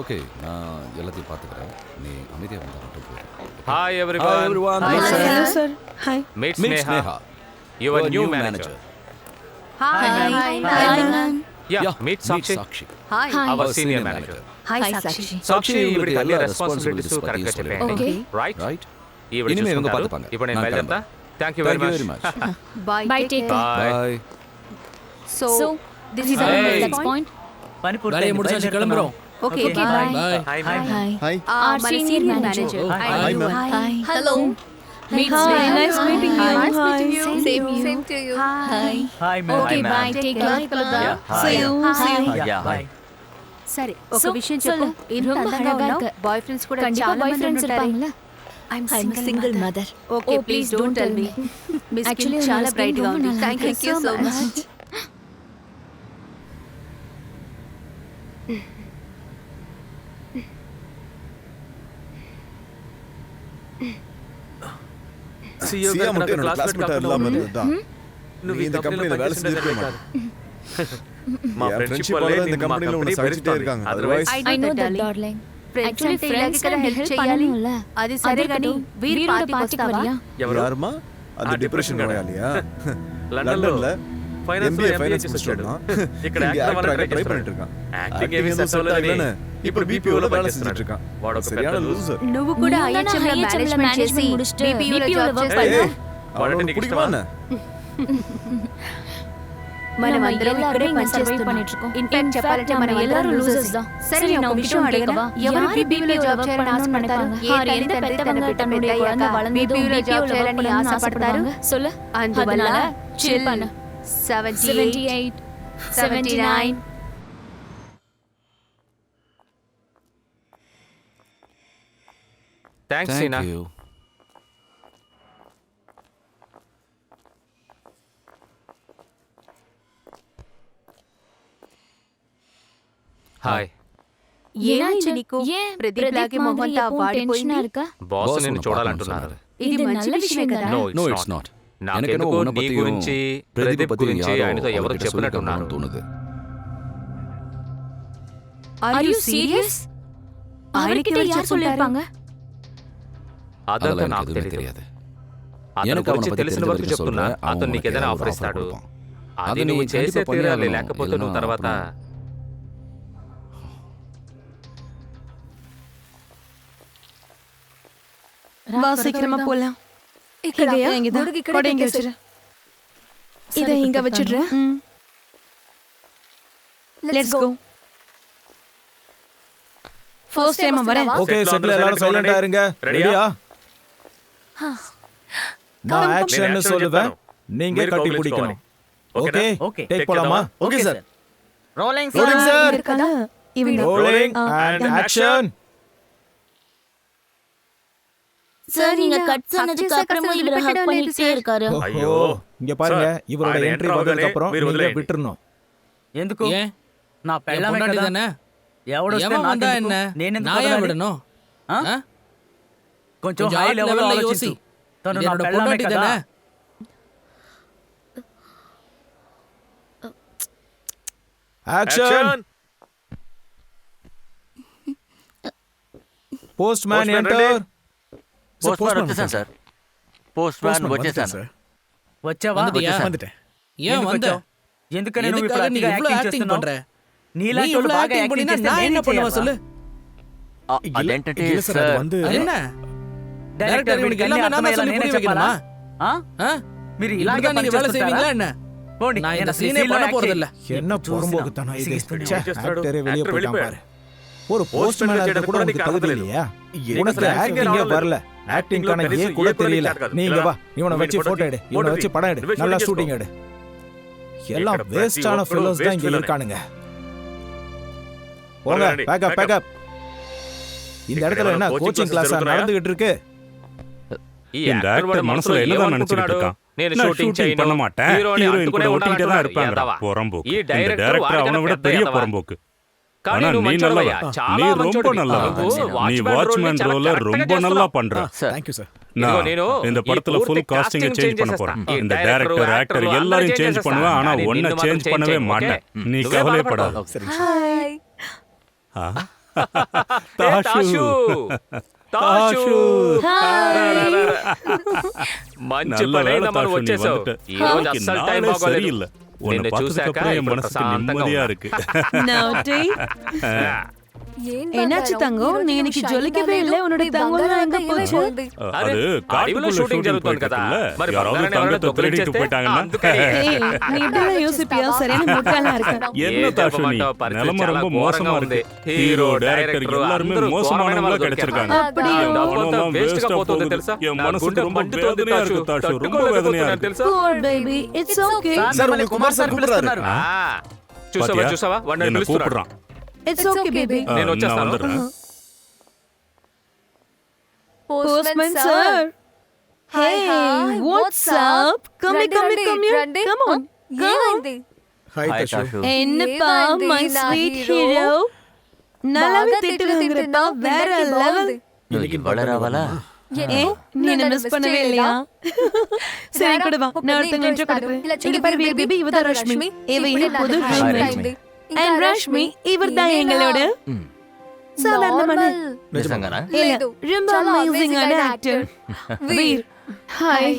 ஓகே நான் எல்லாத்தையும் பார்த்துக்கிறேன் நீ அமைதியாக வந்தால் மட்டும் போதும் Hi everyone. Hello sir. Hi. Meet Meet Sneha. Sneha, Your your new new manager. Hi. Hi, ma'am. Yeah, meet Sakshi. Hi. Our senior manager. Hi Hi, Sakshi. సాక్షి ఇవిడికి ఇవిడికి అన్ని எல்லா రెస్పాన్సిబిలిటీస్ responsibilities కరెక్ట్గా பத்தி చెప్పేయండి. Okay. రైట్ రైట్ ఈవిడ ఇనిమే ఇవங்க చూసుకుంటారు. பார்த்துப்பாங்க. ఇప్పుడు నేను நான் బయలుదేరుతా. Thank you Thank you very very much. much. Bye. Bye, take care. Bye. Bye So, this is our Hey. next point. పని வேலையை పూర్తయింది, முடிச்சாச்சு, బయలుదేరుతున్నాం. கிளம்புறோம். Okay, Okay, bye. bye. Bye. Hi ma'am. Hi మన senior manager. Hi, ma'am. Hi. Hello. Meet Sneha. Nice meeting you. Nice Hi. meeting you. Same to you. Hi. Hi ma'am. Okay, ma'am. bye. Take care. కలుద్దాం. See you. See you. Yeah, hi. సరే ఒక So, విషయం చెప్పు. ఇంత ரொம்ப అందంగా అழகா ఉన్నావు. இருக்க. బాయ్ ఫ్రెండ్స్ కూడా கண்டிப்பா చాలా boy మంది friends ఉంటారు. இருப்பாங்களா? I'm I'm a single mother. Okay, Oh, please please don't don't tell tell me. Me skin Actually, చాలా నా skin bright గా ரொம்ப ఉంది. நல்லா Thank இருக்கு. you so much. சியா மட்டும் என்னோட கிளாஸ்மேட் இல்லாம இருந்தா నువ్వు இந்த கம்பெனில வேலை செஞ்சிருக்க மாட்டேன் మా என் ఫ్రెండ్షిప్ friendship వల్లే వల్ల இந்த నిన్ను మా కంపెనీలో కంపెనీ ఉన్న సరిచితే భరిస్తోంది. இருக்காங்க Otherwise, otherwise I know that, darling. darling. Friends Actually, అంటే ఇలాగే friends కదా ని help help చేయాలి. பண்ணணும்ல. అది సరే అది గాని இருக்கட்டும். వీరి వీరోட పార్టీకి పార్టీకి వస్తావా? వరిயா? ఎవరు? யாருமா அந்த ఆ டிப்ரெஷன் depression நோயாளியா లండన్లో లండన్ல ఫైనాన్స్ MBA ఎంబీఏ ఫైనాన్స్ చేసి முடிச்சிட்டான் వచ్చాడు. ఇక్కడ இங்க యాక్టర్ actor అవ్వాలని ட்ரை ట్రై பண்ணிட்டு இருக்கான் యాక్టింగ్ ఏమీ Acting సెట్ అవ్వలేదని ఇప్పుడు ఇప్పుడు BPO లో బీపీఓలో வேலை పనిచేస్తున్నాడు. செஞ்சுட்டு இருக்கான் వాడు ఒక சரியான పెద్ద లూజర్ నువ్వు కూడా నువ్వు IHM లో IHM లో మేనేజ్మెంట్ చేసి management முடிச்சிட்டு BPO లో BPO లో జాబ్ work చేస్తావా? వాడంటే నీకు ఇష్టమా? మనం நம்ம అందరం ఇక్కడే எல்லாருமே இங்க survive పనిచేస్తున్నాం. பண்ணிட்டு இருக்கோம். ఇన్ఫాక్ట్ చెప్పాలంటే நம்ம మనం எல்லாரும் అందరం losers losers. தான். సరే சரி, నేను நான் ఒక ஒரு విషయం விஷயம் అడగనా? கேட்கவா? ఎవరు யாரு BPO లో జాబ్ చేయాలని ఆశపడతారు? ఏ யார் తల్లి எந்த తండ్రి తన பெத்தவங்க బిడ్డ தன்னுடைய పెద్దయ్యాక குழந்தை வளர்ந்ததும் BPO లో BPO జాబ్ లో work చేయాలని பண்ணணும்னு ఆశపడతారు? ஆசைப்படுவாங்க. சொல்லு. అందువల్ల அதனால chill chill. பண்ணு. 78 79 thanks Seena. Thank you hi. ఏమైంది నీకు? ஏன் ప్రదీప్ లాగే మొహం అంతా వాడిపోయింది. இருக்கா? బాస్ Boss నిన్ను உன்னை చూడాలంటున్నారు. ఇది ఇది మంచి நல்ல విషయమే விஷயம் కదా? No no it's it's not. Not నాకెందుకు உன்னை నీ பத்தியும் గురించి பிரதீப் ప్రదీప్ பத்தியும் గురించి யாரோ ఆయనతో ఎవరు அவர்கிட்ட చెప్పినట్టున్నారు. சொல்லிருக்காங்கன்னு தோணுது Are you serious? அவர்கிட்ட யார் சொல்லிருப்பாங்க? అదంతా அதெல்லாம் నాకు எனக்கு எதுவுமே తెలియదు. தெரியாது అతని எனக்கு గురించి அவனை பத்தி తెలిసిన தெரிஞ்ச వరకు வரைக்கும் చెప్తున్నా. சொல்றேன். அவன் అతను నీకు உனக்கு ఏదైనా ஏதாவது ఆఫర్ offer ఇస్తాడు. கொடுப்பான். అది அதை నువ్వు நீ చేసే கண்டிப்பா తీరాలి. பண்ணியாகணும். లేకపోతే இல்லைன்னா నువ్వు తర్వాత வா சீக்கிரமா போலாம். ఇక్కడ இங்கயா? இங்கதான். గొడుగు ఇక్కడ கொடை இங்க పెట్టేసి. வச்சிரு. இதை இங்க வச்சிடுறேன். Let's go. First time வரேன். ஓகே செட்டில் எல்லாரும் சைலண்டா இருங்க. ரெடியா? நான் ஆக்ஷன் சொல்லுவேன், நீங்க கட்டி பிடிக்கணும். ஓகே ఓకే டேக் போலாமா? Okay sir. Rolling rolling sir. இருக்கா? இவன் ரோலிங் அண்ட் ஆக்ஷன். சார் நீங்க கட் சொன்னதுக்கு அப்புறமா இவர் ஹக் பண்ணிட்டே இருக்காரு. ஐயோ இங்க பாருங்க, இவரோட என்ட்ரி வந்ததுக்கு அப்புறம் நீங்க விட்டுறணும். ఎందుకు? ஏன் నా పెళ్ళామే కదా. தானே ఎవడొస్తే எவன் வந்தா నాకెందుకు? என்ன నేనెందుకు நான் ஏன் వదలాలి? விடணும் ఆ? ஆ? కొంచెం హై లెవెల్ లో ఆలోచించు. తను నా పెళ్ళామే కదా. Action. Post man enter. Post man వచ్చేసాను సార్. పోస్ట్ మ్యాన్ వచ్చేసాను. వచ్చావా? ஏன் வந்த? ఎందుకని నువ్వు ఇప్పుడు நீ అతిగా இவ்ளோ యాక్టింగ్ ஆக்டிங் చేస్తున్నావు? பண்ற? నీలాంటి వాళ్ళు బాగా యాక్టింగ్ చేస్తే நான் என்ன பண்ணுவா சொல்லு? అదేంటంటే இல்ல சார், அது సార్ வந்து என்ன? డైరెక్టర్ వీడికి எல்லாமே అన్ని நான் தான் சொல்லி అర్థమయ్యేలా புரிய నేనే చెప్పాలా? வைக்கணுமா? ఆ? ஆ? మీరు இப்படிதான் ఇలాగే நீங்க வேலை செய்வீங்களா என்ன? పోండి. நான் నేను இந்த అసలు சீனே scene లో பண்ண యాక్ట్ போறது இல்ல. என்ன புறம்போக்குத்தனம் இது? సిగిస్తున్నాడు. ச்சே, ஆக்டரே வெளியே போயிட்டான் பாரு. ஒரு போஸ்ட் மேன் கூட உனக்கு தகுதி இல்லையா? உனக்கு ஆக்டிங்கே வரல. ஆக்டிங்கான ஏ கூட தெரியல. நீங்க வா, இவனை வச்சு போட்டோ எடு, இவனை வச்சு படம் எடு, நல்லா ஷூட்டிங் எடு. எல்லாம் வேஸ்டான ஃபெல்லோஸ் தான் இங்க இருக்கானுங்க. போங்க, பேக்கப் பேக்கப். இந்த இடத்துல என்ன கோச்சிங் கிளாஸ் நடந்துகிட்டு இருக்கு? இந்த ஆக்டர் மனசுல என்னதான் நினைச்சிட்டு இருக்கான்? నేను షూటింగ్ பண்ண மாட்டேன். ஹீரோயின் கூட ஓட்டிட்டே தான் இருப்பாங்க. பொறம்போக்கு. இந்த டைரக்டர் அவனை விட பெரிய பொறம்போக்கு. ஆனா நீ நல்லவா. நீ ரொம்ப நல்லவா. நீ வாட்ச்மேன் ரோல ரொம்ப நல்லா பண்ற. Thank you sir. நான் இந்த படத்துல ஃபுல் காஸ்டிங் சேஞ்ச் பண்ண போறேன். இந்த டைரக்டர் ஆக்டர் எல்லாரையும் சேஞ்ச் பண்ணுவேன். ஆனா ஒன்ன சேஞ்ச் பண்ணவே மாட்டேன். நீ கவலைப்படாத. ஹாய். தாஷு தாஷు మంచి పనైనా మనం వచ్చేసావు. ఈ రోజు అస్సలు టైం బాగోలేదు. నిన్ను చూశాక మనసుకి నిమ్మదిగా இருக்கு. நோட்டி என்னாச்சு தங்கம்? நீ இன்னைக்கு ஜொலிக்கவே இல்ல. உன்னோட தங்கம் எங்க போச்சு? அது காட்டுக்குள்ள ஷூட்டிங் ஜరుగుతుంది కదా. మరి யாராவது தங்கத்தை திருடிட்டு போயிட்டாங்கன்னா நீ இப்படி யோசிப்பியா? சரியான முட்டாளா இருக்க. என்ன தாஷு நீ நிலைமை ரொம்ப மோசமா இருக்கு. ஹீரோ டைரக்டர் எல்லாரும் மோசமானவங்களா கிடைச்சிருக்காங்க. డబ్బంతా వేస్ట్ గా పోతుంది తెలుసా? என் மனசுக்கு ரொம்ப வேதனையா இருக்கு தாஷு. ரொம்ப வேதனையா இருக்கு తెలుసా? Poor baby, it's okay. Sir మళ్ళీ కుమార్ సార్ పిలుస్తున్నారు. చూసావా వాడిని పిలుస్తున్నాడు. It's okay baby. నేను వచ్చేస్తాను. Postman sir. Hey, what's up? Come here. Come on. ఏమైంది? ஹாய் தாஷு. என்னப்பா my sweet hero. நல்லாவே திட்டு வாங்குறப்பா. வேற லெவல். இன்னைக்கு வளராவலா? நீ மிஸ் பண்ணவே இல்லையா? சரி கூட வா, நான் ஒருத்தங்க இன்ட்ரோ கொடுக்குறேன். இங்க பாரு பேபி, இவ தான் ரஷ்மி. இவ புது ரஷ்மி. And ரஷ்மி இவர்தான் எங்களோட சாதாரணமான నిజంగానా? ரொம்ப அமேசிங்கான actor Veer. Hi.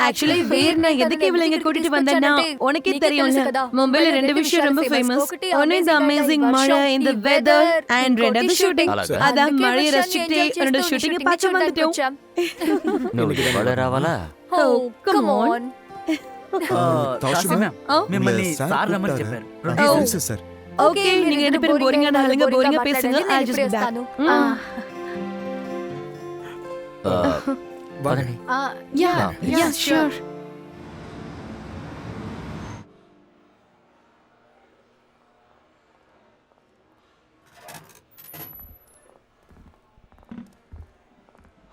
Actually Veer நான் எதுக்கு இவளை இங்க கூட்டிட்டு வந்தேன்னா உனக்கே தெரியும்ல, மும்பைல ரெண்டு விஷயம் ரொம்ப ஃபேமஸ். ஒன்னு இந்த அமேசிங் மழை, இந்த வெதர், அண்ட் ரெண்டாவது ஷூட்டிங். அதான் மழையை ரசிச்சுட்டே என்னோட ஷூட்டிங்கை பார்த்து வந்துட்டோம். నువ్వు వளరావాలా? Oh come on. Tashu ma'am, మిమ్మల్ని సార్ రమ్మని చెప్పారు. Producer sir. ஓகே, நீங்க ரெண்டு பேரும் போரிங்கா நாளுங்க போரிங்கா பேசுங்க. I'll just be back. పదండి. Yeah, sure.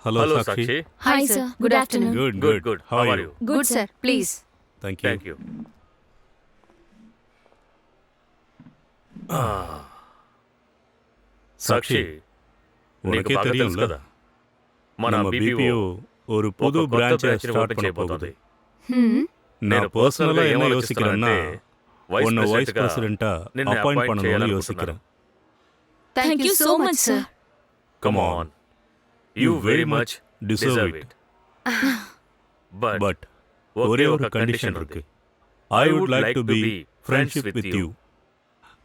Hello Sakshi. Hi sir. Good afternoon. Good. How are you? Good sir. Please. Thank you. Sakshi, உனக்கே தெரியும்ல, நம்ம பிபிஓ ஒரு புது பிரான்ச்சை ஸ்டார்ட் பண்ண போகுது. நான் பர்சனலா என்ன யோசிக்கிறேன்னா, உன்னை வைஸ் பிரசிடென்ட்டா அப்பாயிண்ட் பண்ணணும்னு யோசிக்கிறேன். Thank you so much sir. Come on. You very much deserve it. But ஒரே ஒரு கண்டிஷன் இருக்கு. I would like to be friendship with you.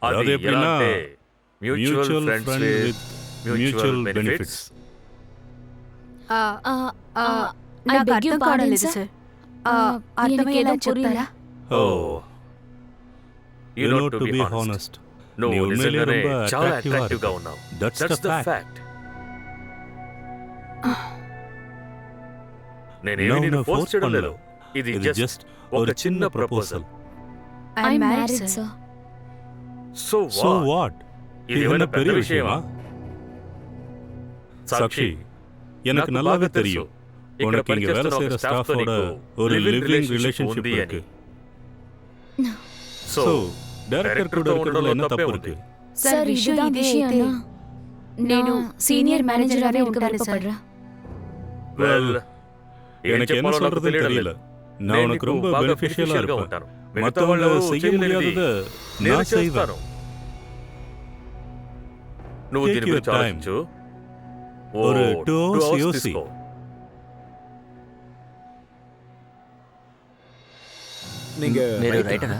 அது எப்படின்னா mutual friends with mutual benefits. నాకు అర్థం కావట్లేదు సార్. అర్థమయ్యేలా చెప్తారా? Oh. You know, to be honest, నువ్వు నీ ఉమ్మేలే నిజంగానే ரொம்ப చాలా attractive-ஆ అట్రాక్టివ్ గా இருக்கு. ఉన్నావు. That's the fact. నేనేమి నిన్ను ఫోర్స్ చేయడం లేదు. ఇది జస్ట్ ఒక చిన్న proposal. I'm married sir. So So what? ఇది ఏమైనా పెద్ద విషయమా? சாக்ஷி, எனக்கு நல்லாவே தெரியும் உனக்கு இங்க வேலை செய்யற ஸ்டாஃபோட ஒரு லிவிங் ரிலேஷன்ஷிப் இருக்கு. సో டைரக்டர் கூட இருக்கிறதுல என்ன தப்பு இருக்கு? సార్ విషయం ఇదే అయితే నేను సీనియర్ మేనేజర్ అవే ఉంటాను సార్. வெல் எனக்கு என்ன சொல்றது தெரியல. நான் உனக்கு ரொம்ப பெனிஃபிஷியலா இருப்பேன். மத்தவங்க செய்ய முடியாதத நான் செய்வேன். నువ్వు దీని గురించి ఆలోచించు. ஒரு 2 hours யோசி. நீங்க మీరు రైటా? రైటరా?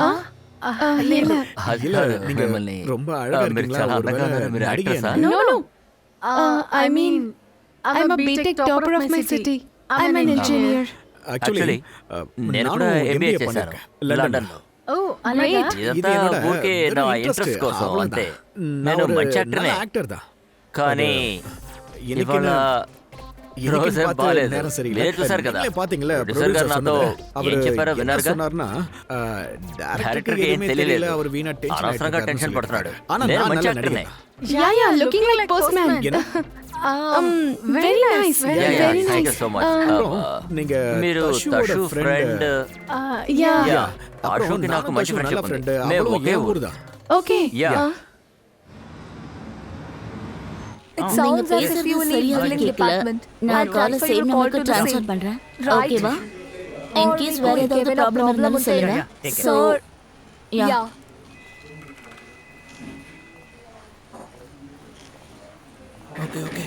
లేదు అది இல்ல, కాదు, நீங்க మిమ్మల్ని ரொம்ப అழகா మీరు இருக்கீங்களா? చాలా అందంగా ஒருவேளை ఉన్నారు. మీరు நடிகையா? యాక్టర్సా? No, no. I mean, I'm a BTech topper of my city. I'm an engineer. Actually, నేను కూడా ఎంబీఏ చేశాను లండన్లో. ఓ అలాగా ఇదంతా ఊరికే నా ఇంట్రెస్ట్ కోసం అంతే. నేను మంచి యాక్టర్నే, కానీ ఇవాళ రోజే బాలేదు. మీరే చూసారు కదా, ప్రొడ్యూసర్ గారు నాతో ఏం చెప్పారో విన్నారుగా. డైరెక్టర్కి ఏం తెలియలేదు, అనవసరంగా టెన్షన్ పడుతున్నాడు. నేను మంచి యాక్టర్నే. Yeah, looking like postman. Very nice. Very thank nice. You so much. మీరు తషు ఫ్రెండ్? Yeah. తషుకి నాకు మంచి ఫ్రెండ్షిప్ ఉంది. మేము ఒకే ఊరు. Okay. Yeah. It sounds as if you need billing department. நான் கால சேம் நம்பருக்கு ட்ரான்ஸ்ஃபர் பண்றேன். ஓகேவா? இன் கேஸ் வேற ஏதாவது ப்ராப்ளம் இருந்தாலும் சொல்லுங்க. So, Yeah. yeah. Okay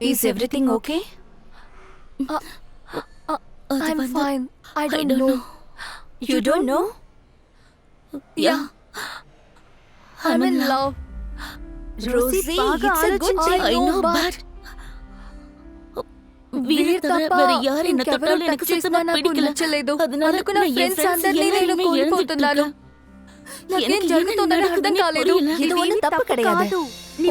Is everything okay? I'm fine. I don't know. You don't know? Yeah. I'm in love. Rosie, it's a good thing. I know, but వీరే తప్ప వేరే యారైనా తొట్టాలో எனக்கு సుத்தமா పిడికల. அதனால నా ఫ్రెండ్స్ అందరినీ నేను కోల్పోతున్నాను. నాకేం జరుగుతుందని అర్థం కాలేదు. இது ஒண்ணும் தப்பு கிடையாது.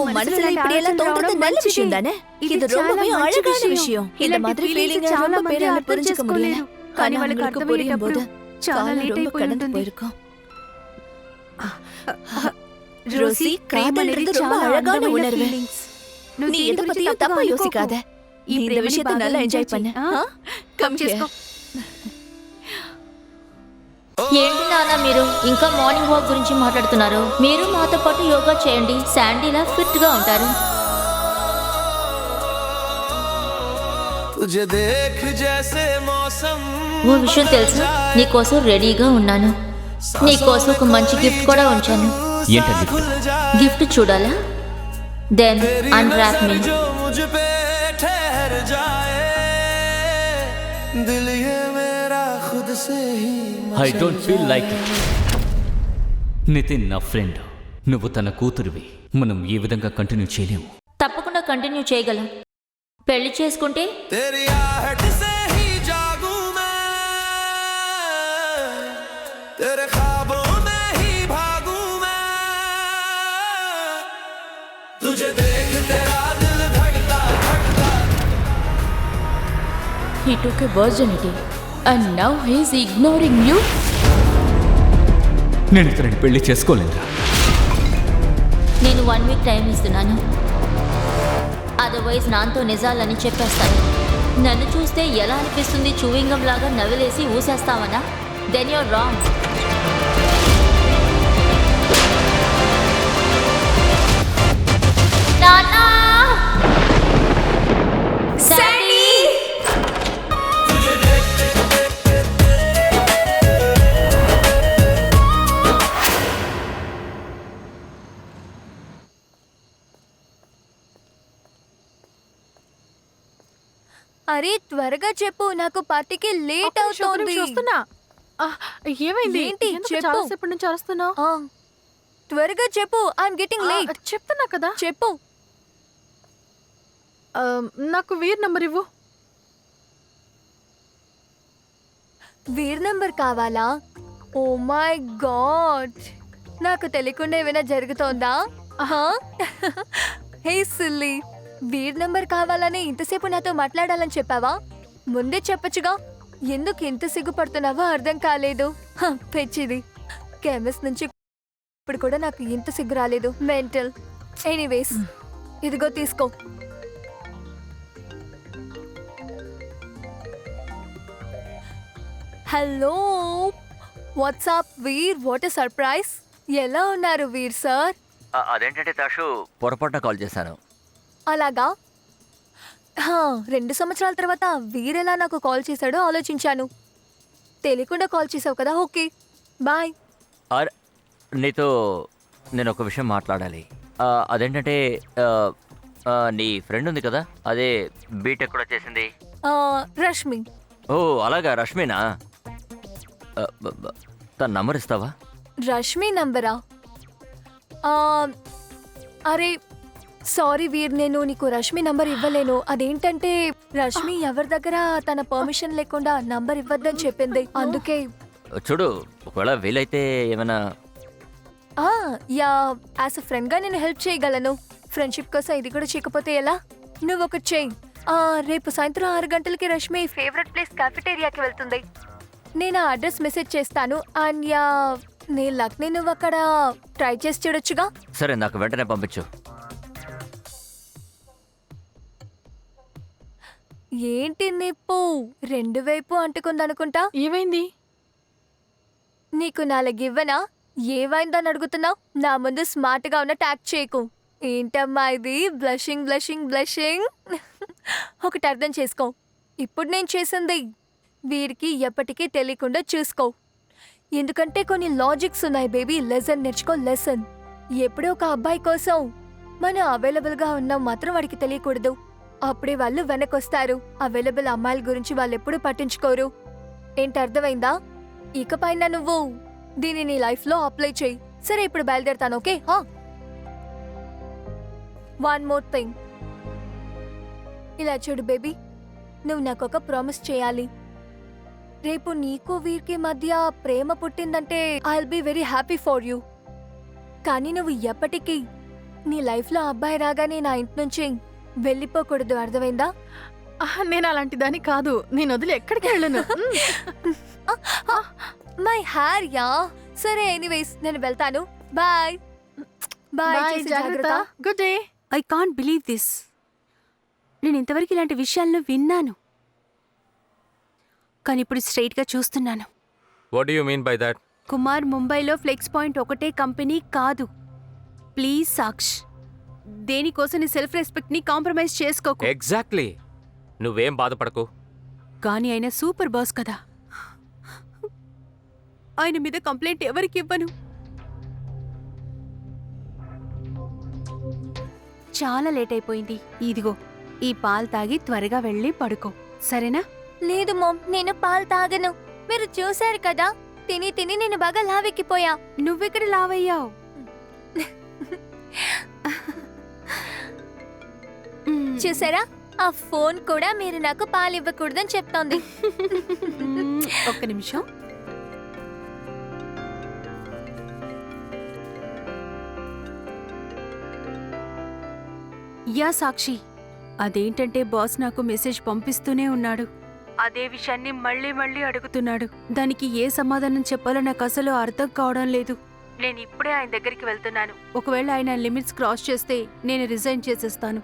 உன் மனசுல இப்படி எல்லாம் தோன்றது நல்ல விஷயம் தானே. இது ரொம்பவே அழகான விஷயம். இந்த மாதிரி ஃபீலிங் ரொம்ப பேரால புரிஞ்சுக்க முடியல. కానీ వాళ్ళకి புரியும் போது చాలా లేట్ అయిపోయింది போயிருக்கும். ரோசி, காதல்ன்றது ரொம்ப அழகான உணர்வு. நீ எதை பத்தியும் தப்பா யோசிக்காத. இந்த விஷயத்தை நல்லா என்ஜாய் பண்ணு. கம் చేసుకో. ఏంటి నాన్న మీరు ఇంకా మార్నింగ్ వాక్ గురించి మాట్లాడుతున్నారు? మీరు మాతో పాటు యోగా చేయండి, శాండీలా ఫిట్ గా ఉంటారు. ఓ విషయం తెలుసా, నీకోసం రెడీగా ఉన్నాను. నీకోసం ఒక మంచి గిఫ్ట్ కూడా ఉంచాను. ఏంటది? గిఫ్ట్ చూడాలా? Then unwrap me. I don't feel like it. Nitin నా ఫ్రెండ్, నువ్వు తన కూతురువి. మనం ఈ విధంగా కంటిన్యూ చేయలేము. తప్పకుండా కంటిన్యూ చేయగలం. పెళ్లి చేసుకుంటే He took a virginity and now he's ignoring you. నేను ఇతరుని పెళ్లి చేసుకోలేదురా. నేను 1 వీక్ టైం ఇస్తున్నాను. అదర్వైజ్ నాతో నిజాలని చెప్పేస్తాను. నన్ను చూస్తే ఎలా అనిపిస్తుంది? చూవింగం లాగా నవ్వులేసి ఊసేస్తావనా? Then you're wrong. నాన్నా! శాండీ! అరే త్వరగా చెప్పు, నాకు పార్టీకి లేట్ అవుతోంది. చూస్తున్నా. ఏమైంది? ఏంటి? ఎందుకు చెప్పు. చాలాసేపటి నుంచి అరుస్తున్నావు? త్వరగా చెప్పు. I'm getting late. చెప్తున్నా కదా. చెప్పు. నాకు వీర్ నంబర్ ఇవ్వు. వీర్ నంబర్ కావాలా? ఓ మై గాడ్, నాకు తెలియకుండా ఏమైనా జరుగుతోందా? హే సిల్లీ, వీర్ నంబర్ కావాలని ఇంతసేపు నాతో మాట్లాడాలని చెప్పావా? ముందే చెప్పొచ్చుగా. ఎందుకు ఇంత సిగ్గుపడుతున్నావో అర్థం కాలేదు. పెచ్చిది. కెమిస్ట్ నుంచి ఇప్పుడు కూడా నాకు ఇంత సిగ్గు రాలేదు. మెంటల్. ఎనీవేస్, ఇదిగో తీసుకో. Hello, what's up Veer, what a surprise. ఎలా ఉన్నారు వీర్ సార్? అదేంటంటే తాషు పొరపాటున కాల్ చేశాను. అలాగా? 2 సంవత్సరాల తర్వాత వీరెలా నాకు కాల్ చేశాడో ఆలోచించాను. తెలియకుండా కాల్ చేసావు కదా. Okay bye. నీతో నేను ఒక విషయం మాట్లాడాలి. అదేంటంటే నీ ఫ్రెండ్ ఉంది కదా, అదే బీటెక్ కూడా చేసింది, రష్మి. ఓ అలాగా, రష్మినా? తన నంబర్ ఇస్తావా? రష్మి నంబరా? అరే సారీ వీర్, నేను నీకు రష్మి నంబర్ ఇవ్వలేను. అదేంటంటే రష్మి ఎవరి దగ్గర తన పర్మిషన్ లేకుండా నంబర్ ఇవ్వద్దని చెప్పింది, అందుకే. చూడు, ఒకవేళ వీలైతే ఏమైనా యా, యాజ్ అ ఫ్రెండ్గా నేను హెల్ప్ చేయగలను. ఫ్రెండ్షిప్ కోసం ఇది కూడా చేయకపోతే ఎలా? నువ్వు ఒకటి చెయ్యి. రేపు సాయంత్రం 6 గంటలకి రష్మి ఫేవరెట్ ప్లేస్ కాఫెటేరియాకి వెళ్తుంది. నేను ఆ అడ్రస్ మెసేజ్ చేస్తాను. అండ్ యా, నీ లక్ని నువ్వు అక్కడ ట్రై చేసి చూడొచ్చుగా. సరే, నాకు వెంటనే పంపించు. ఏంటి నిప్పు 2 వైపు అంటుకుందనుకుంటా? ఏమైంది? నీకు 4 ఇవ్వనా? ఏమైందని అడుగుతున్నావు? నా ముందు స్మార్ట్ గా ఉన్న ట్యాక్ చేయకు. ఏంటమ్మా ఇది బ్లషింగ్ బ్లషింగ్ బ్లషింగ్? ఒకటి అర్థం చేసుకో, ఇప్పుడు నేను చేసింది వీరికి ఎప్పటికీ తెలియకుండా చూసుకో. ఎందుకంటే కొన్ని లాజిక్స్ ఉన్నాయి బేబీ. లెసన్ నేర్చుకో, లెసన్. ఎప్పుడో ఒక అబ్బాయి కోసం మనం అవైలబుల్గా ఉన్నాం మాత్రం వాడికి తెలియకూడదు. అప్పుడే వాళ్ళు వెనకొస్తారు. అవైలబుల్ అమ్మాయిల గురించి వాళ్ళు ఎప్పుడు పట్టించుకోరు. ఏంటి అర్థమైందా? ఇకపైన నువ్వు దీన్ని నీ లైఫ్లో అప్లై చేయి. సరే, ఇప్పుడు బయలుదేరుతాను. ఓకే? One more thing. ఇలా చూడు బేబీ, నువ్వు నాకొక ప్రామిస్ చేయాలి. రేపు నీకు వీరికి మధ్య ప్రేమ పుట్టిందంటే I will be very happy for you. కానీ నువ్వు ఎప్పటికీ నీ లైఫ్లో అబ్బాయి రాగానే నా ఇంటి నుంచి వెళ్ళిపోకూడదు, అర్థమైందా? నేను అలాంటి దాన్ని కాదు. నేను వదిలి ఎక్కడికి వెళ్ళను. My hair yeah. సరే, ఎనీవేస్ నేను వెళ్తాను. Bye bye. జాగ్రత్త. Good day. I can't believe this. నేను ఇంతవరకు ఇలాంటి విషయాలను విన్నాను, కానీ ఇప్పుడు స్ట్రైట్గా చూస్తున్నాను. What do you mean by that? Kumar, ముంబైలో ఫ్లెక్స్ పాయింట్ ఒకటే కంపెనీ కాదు. ప్లీజ్ సాక్ష్, దేనికోసం నీ సెల్ఫ్ రెస్పెక్ట్ని కాంప్రమైజ్ చేసుకోకు. ఎగ్జాక్ట్లీ. నువ్వేం బాధపడకు. కానీ ఆయన సూపర్ బాస్ కదా, ఆయన మీద కంప్లైంట్ ఎవరికి ఇవ్వను. చాలా లేట్ అయిపోయింది. ఇదిగో ఈ పాలు తాగి త్వరగా వెళ్ళి పడుకో, సరేనా? లేదు మామ్, నేను పాలు తాగను. మీరు చూశారు కదా, తిని తిని నేను బాగా లావెక్కిపోయా. నువ్వెక్కడ లావయ్యావు? చూసారా, ఆ ఫోన్ కూడా మీరు నాకు పాలు ఇవ్వకూడదని చెప్తోంది. ఒక్క నిమిషం. యా సాక్షి, అదేంటంటే బాస్ నాకు మెసేజ్ పంపిస్తూనే ఉన్నాడు. అదే విషయాన్ని మళ్ళీ మళ్ళీ అడుగుతున్నాడు. దానికి ఏ సమాధానం చెప్పాలో నాకు అసలు అర్థం కావడం లేదు. నేను ఇప్పుడే ఆయన దగ్గరికి వెళ్తున్నాను. ఒకవేళ ఆయన లిమిట్స్ క్రాస్ చేస్తే నేను రిజైన్ చేసేస్తాను.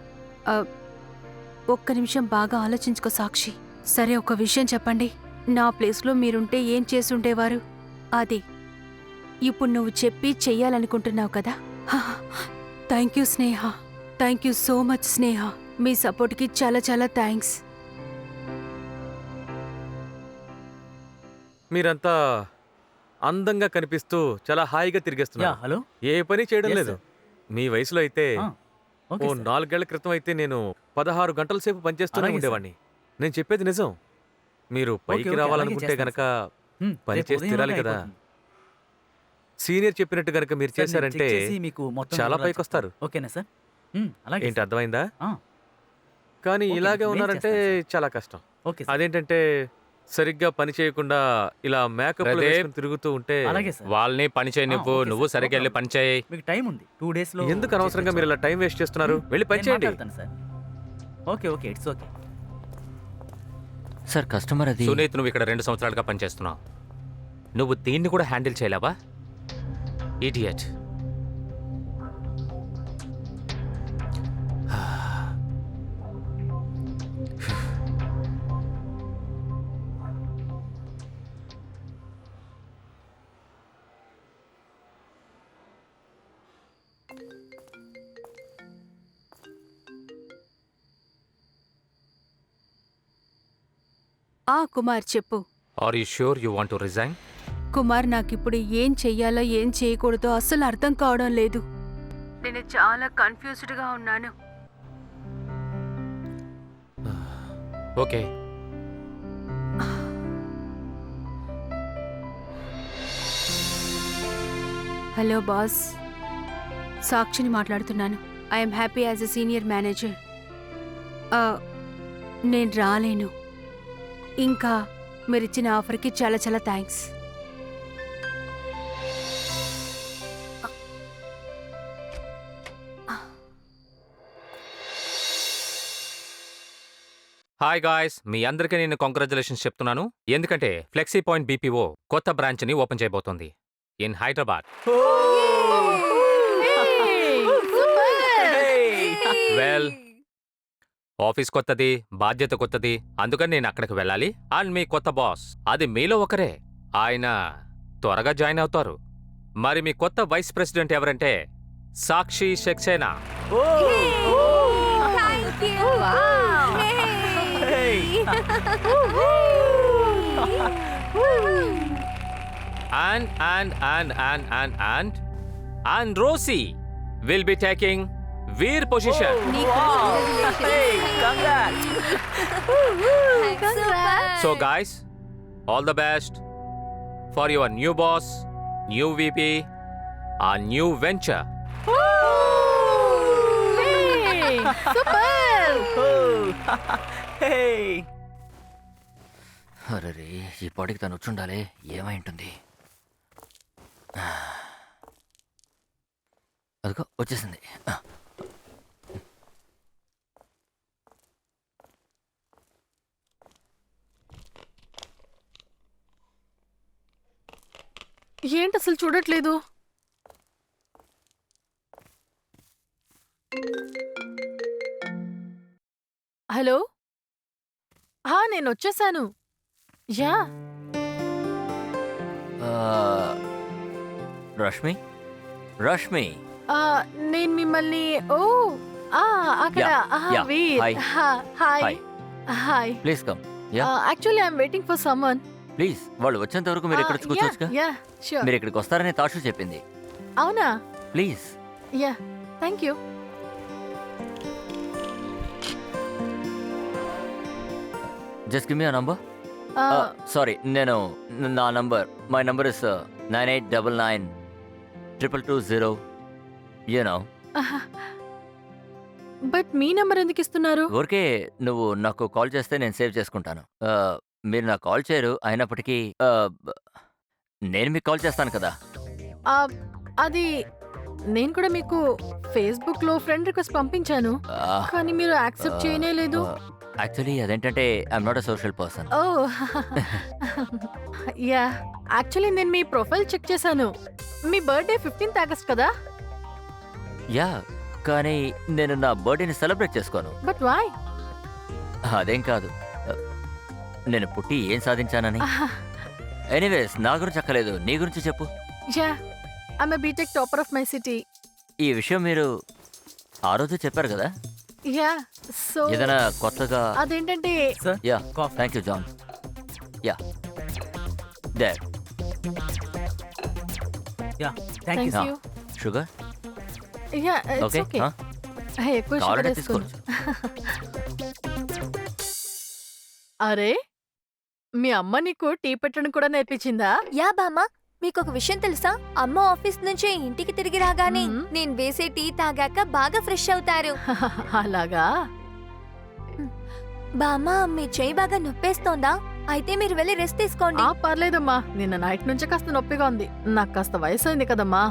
ఒక్క నిమిషం బాగా ఆలోచించుకో సాక్షి. సరే, ఒక విషయం చెప్పండి. నా ప్లేస్లో మీరుంటే ఏం చేసుండేవారు? అదే ఇప్పుడు నువ్వు చెప్పి చెయ్యాలనుకుంటున్నావు కదా. Thank you Sneha, thank you so much Sneha. మీ సపోర్ట్కి చాలా చాలా థ్యాంక్స్. మీరంతా అందంగా కనిపిస్తూ చాలా హాయిగా తిరిగేస్తున్నారు. హలో, ఏ పని చేయడం Yes, లేదు. sir. మీ వయసులో అయితే ఓకే ఓ సార్. 4 ఏళ్ల క్రితం అయితే నేను 16 గంటల సేపు పనిచేస్తూనే అలాగే, ఉండేవాడిని. నేను చెప్పేది నిజం. మీరు పైకి ఓకే, రావాలనుకుంటే అలాగే గనక పని రేపు చేసి ఉదయం తీరాలి లోగా కదా. అయిపోతుంది. సీనియర్ చెప్పినట్టు గనక మీరు సార్, నేను చేశారంటే చెక్ చేసి మీకు మొత్తం చాలా వివరాలు పైకి వస్తారు. చెప్తాను. ఓకేనా సార్? అలాగే ఏంటి సార్. అర్థమైందా? ఆ. కానీ ఓకే, ఇలాగే నేను ఉన్నారంటే చేస్తాను చాలా కష్టం. Okay sir. అదేంటంటే సరిగ్గా పని చేయకుండా ఇలా మేకప్ ప్రదీప్, తిరుగుతూ ఉంటే అలాగే సార్. వాళ్ళని పని చేయనివ్వు. ఓకే నువ్వు సార్, సరిగ్గా వెళ్ళి పని చేయి. మీకు టైం ఉంది, 2 days లో. ఎందుకు అనవసరంగా మీరు ఇలా టైం వేస్ట్ చేస్తున్నారు? వెళ్ళి పని నేను చేయండి. మాట్లాడతాను sir. Okay okay, it's okay. Sir, customer అది. సునీత్, నువ్వు ఇక్కడ 2 సంవత్సరాలుగా పనిచేస్తున్నావు. నువ్వు దీన్ని కూడా హ్యాండిల్ చేయలేవా? ఇడియట్. కుమార్ చెప్పు. Are you sure you want to resign? Kumar, నాకిప్పుడు ఏం చెయ్యాలో ఏం చేయకూడదో అస్సలు అర్థం కావడం లేదు. నేను చాలా కన్ఫ్యూజ్డ్గా ఉన్నాను. ఓకే. హలో బాస్, సాక్షిని మాట్లాడుతున్నాను. I'm happy as a senior manager. నేను రాలేను. ఇంకా మీరిచ్చిన ఆఫర్కి చాలా చాలా థ్యాంక్స్. హాయ్ గాయ్స్, మీ అందరికీ నేను కంగ్రాచులేషన్స్ చెప్తున్నాను. ఎందుకంటే ఫ్లెక్సీ పాయింట్ బీపీఓ కొత్త బ్రాంచ్ని ఓపెన్ చేయబోతోంది ఇన్ హైదరాబాద్. వెల్, ఆఫీస్ కొత్తది, బాధ్యత కొత్తది, అందుకని నేను అక్కడికి వెళ్ళాలి. అండ్ మీ కొత్త బాస్ అది మీలో ఒకరే. ఆయన త్వరగా జాయిన్ అవుతారు. మరి మీ కొత్త వైస్ ప్రెసిడెంట్ ఎవరంటే సాక్షి Saxena. And Rosie will be taking Veer position. So guys, all the best for your new boss, new VP, our new venture. అరే, ఈ పాటికి తను వచ్చుండాలి. ఏమై ఉంటుంది? అదిగో వచ్చేసింది. ఏంటి అసలు చూడట్లేదు? హలో, నేను వచ్చేసాను. యా, రష్మి, రష్మి, నేను మిమ్మల్ని అక్కడ Veer. Hi hi. Please come. Actually I'm waiting for someone. Please, వాళ్ళు వచ్చేంత వరకు మీరు ఇక్కడ కూర్చోవచ్చుగా? Yeah sure. మీరు ఇక్కడికి వస్తారని తాషు చెప్పింది. అవునా? Please. Yeah, thank you. Just give me ఆ నంబర్. సారీ, నా number, my number is 98992220. You know. But me number ఎందుకు ఇస్తున్నారు? ఊరికే నువ్వు నాకు కాల్ చేస్తే నేను సేవ్ చేసుకుంటాను. మీరు నాకు కాల్ చేయరు, అయినప్పటికీ నేను మీకు కాల్ చేస్తాను కదా. అది నేను కూడా మీకు ఫేస్బుక్ లో ఫ్రెండ్ రిక్వెస్ట్ పంపించాను, కానీ మీరు యాక్సెప్ట్ చేయనే లేదు. యాక్చువల్లీ అదేంటంటే I'm not a social person. Oh yeah, actually నేను మీ ప్రొఫైల్ చెక్ చేశాను. మీ బర్త్డే 15th ఆగస్ట్ కదా? యా, కానీ నేను నా బర్త్డేని సెలబ్రేట్ చేసుకోను. But why? అదేం కాదు, నేను పుట్టి ఏం సాధించానని. ఎనీవేస్, నా గురించి అక్కలేదు, నీ గురించి చెప్పు. Yeah, I'm a BTech topper of my city. ఈ విషయం మీరు ఆ రోజు చెప్పారు కదా? యా, సో ఏదైనా కొత్తగా? అదేంటంటే yeah, thank you John. Yeah, there. Yeah, thank you. Sugar? Yeah, it's okay. Okay. ఎక్కువ షుగర్ కావాలంటే వేసుకోను. తీసుకోవచ్చు. అరే, మీ అమ్మ నీకు టీ పెట్టడం కూడా నేర్పించిందా? యా బామ్మ, మీకు ఒక విషయం తెలుసా? అమ్మ ఆఫీస్ నుంచి ఇంటికి తిరిగి రాగానే నేను వేసే టీ తాగాక బాగా ఫ్రెష్ అవుతారు. అలాగా? బామ్మ, మీ చెయ్యి బాగా నొప్పేస్తోందా? అయితే మీరు వెళ్ళి రెస్ట్ తీసుకోండి. పర్లేదమ్మా, నిన్న నైట్ నుంచి కాస్త నొప్పిగా ఉంది. నాకు కాస్త వయసు అయింది కదమ్మా,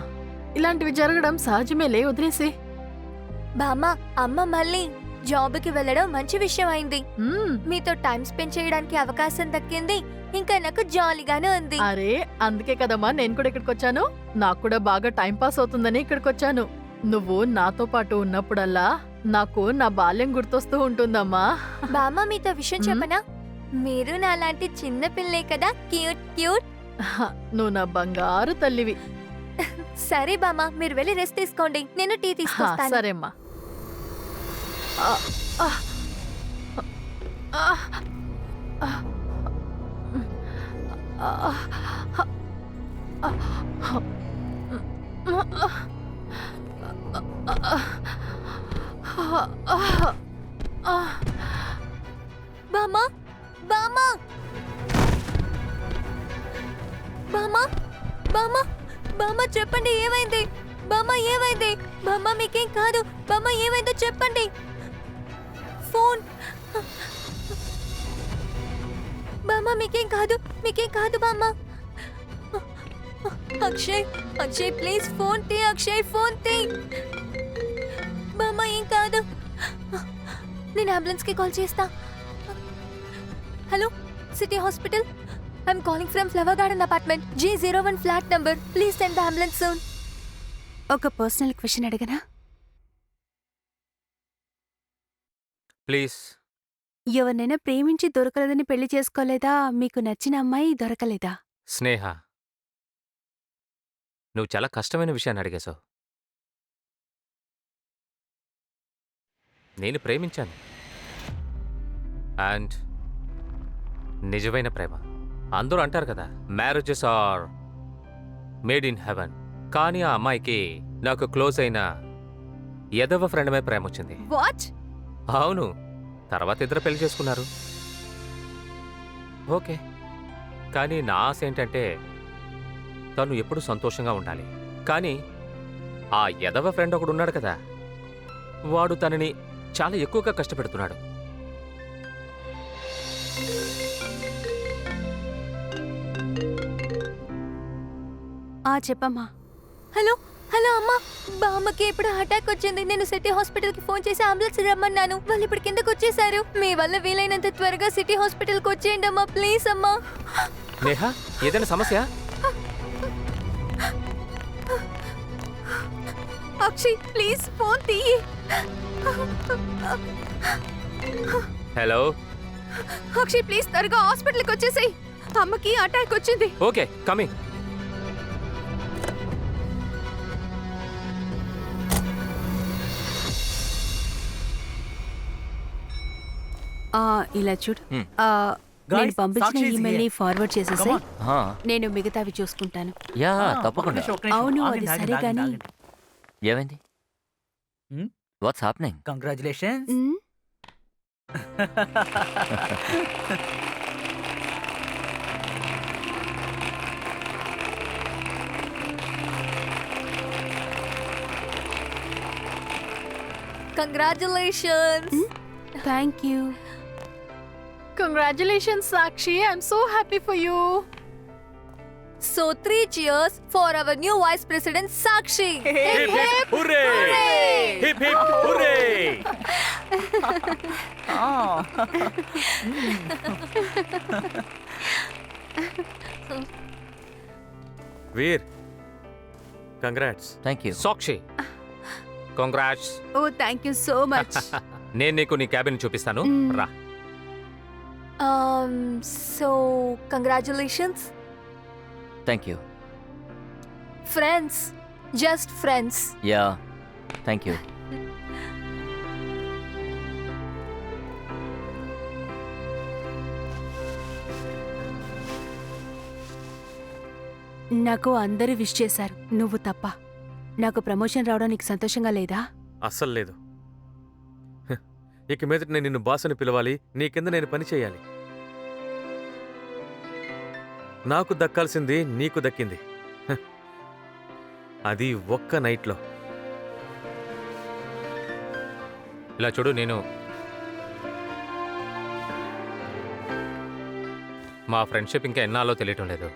ఇలాంటివి జరగడం సహజమేలే, వదిలేసి. బామ్మ, అమ్మ మళ్ళీ జాబ్కి వెళ్ళడం మంచి విషయం అయింది. మీతో టైం స్పెండ్ చేయడానికి అవకాశం దక్కింది. ఇంకా నాకు జాలీగానే ఉంది. అరే, అందుకే కదమ్మా నేను కూడా ఇక్కడికి వచ్చాను. నాకు కూడా బాగా టైం పాస్ అవుతుందని ఇక్కడికి వచ్చాను. నువ్వు నాతో పాటు ఉన్నప్పుడల్లా నాకు నా బాల్యం గుర్తొస్తూ ఉంటుందమ్మా. బామ్మ, మీతో విషయం చెప్పనా? మీరు నాలాంటి చిన్న పిల్లే కదా, క్యూట్ క్యూట్. నువ్వు నా బంగారు తల్లివి. సరే బామ్మ, మీరు వెళ్ళి రెస్ట్ తీసుకోండి, నేను టీ తీసుకొస్తాను. సరేమ్మా. బామా బామా బామా బామా బామా చెప్పండి ఏమైంది? బామా ఏమైంది? బామా మీకేం కాదు. బామా ఏమైందో చెప్పండి. ఫోన్ బామా మీకేం కాదు బామా. అక్షయ్ ప్లీజ్ ఫోన్ తీ. అక్షయ్ ఫోన్ తీ. బామా ఏం కాదు. నేను అంబులెన్స్ కి కాల్ చేస్తా. Hello city hospital. I'm calling from flower garden apartment G01 flat number. Please send the ambulance soon. ఒక పర్సనల్ క్వశ్చన్ అడగనా? ప్లీజ్. ఎవరినైనా ప్రేమించి దొరకలేదని పెళ్లి చేసుకోలేదా? మీకు నచ్చిన అమ్మాయి దొరకలేదా? స్నేహ, నువ్వు చాలా కష్టమైన విషయాన్ని అడిగేశావు. నేను ప్రేమించాను, అండ్ నిజమైన ప్రేమ. అందరూ అంటారు కదా, marriages are made in heaven. కానీ ఆ అమ్మాయికి నాకు క్లోజ్ అయిన ఎదవ ఫ్రెండ్ మీద ప్రేమ వచ్చింది. వాట్? అవును. తర్వాత ఇద్దరు పెళ్లి చేసుకున్నారు. ఓకే, కానీ నా ఆశ ఏంటంటే తను ఎప్పుడు సంతోషంగా ఉండాలి. కానీ ఆ ఎదవ ఫ్రెండ్ ఒకడు ఉన్నాడు కదా, వాడు తనని చాలా ఎక్కువగా కష్టపెడుతున్నాడు. చెప్పమ్మా. హలో అమ్మా, బామ్మకి ఇప్పుడు అటాక్ వచ్చింది. నేను సిటీ హాస్పిటల్ కి ఫోన్ చేసి అంబులెన్స్ రమ్మన్నాను. వాళ్ళు ఇప్పుడు కిందకు వచ్చేసారు. మీ వల్ల వీలైనంత త్వరగా సిటీ హాస్పిటల్ కి వచ్చేయండి అమ్మా, ప్లీజ్ అమ్మా. నేహా, ఏదైనా సమస్య? అక్షయ్ ప్లీజ్ ఫోన్ తీయి. హలో అక్షయ్ ప్లీజ్ త్వరగా హాస్పిటల్కి వచ్చేసేయ్. అమ్మకి అటాక్ వచ్చింది. Okay, coming. ఇలా చూడు, నేను పంపించిన ఈమెయిల్ ని ఫార్వర్డ్ చేసేసి నేను మిగతావి చూసుకుంటాను. యా తప్పకుండా. అవును, అది సరే గానీ ఏమైంది? What's happening? Congratulations. Congratulations. Thank you. Congratulations, Sakshi. I'm so happy for you. So 3 cheers for our new Vice President Sakshi. Hip hip hooray! Hip hip hooray! Veer, congrats. Thank you. Sakshi, congrats. Oh thank you so much. నేను నీకు నీ cabin చూపిస్తాను, రా. So congratulations. Thank you. Friends, just friends. Yeah thank you. నాకు అందరూ wish చేశారు, నువ్వు తప్ప. నాకు ప్రమోషన్ రావడం నీకు సంతోషంగా లేదా? అస్సలు లేదు. ఇక మీదట నేను నిన్ను బాస్ అని పిలవాలి, నీ కింద నేను పని చేయాలి. నాకు దక్కాల్సింది నీకు దక్కింది, అది ఒక్క నైట్లో. ఇలా చూడు, నేను మా ఫ్రెండ్షిప్ ఇంకా ఎన్నాలో తెలియటం లేదు.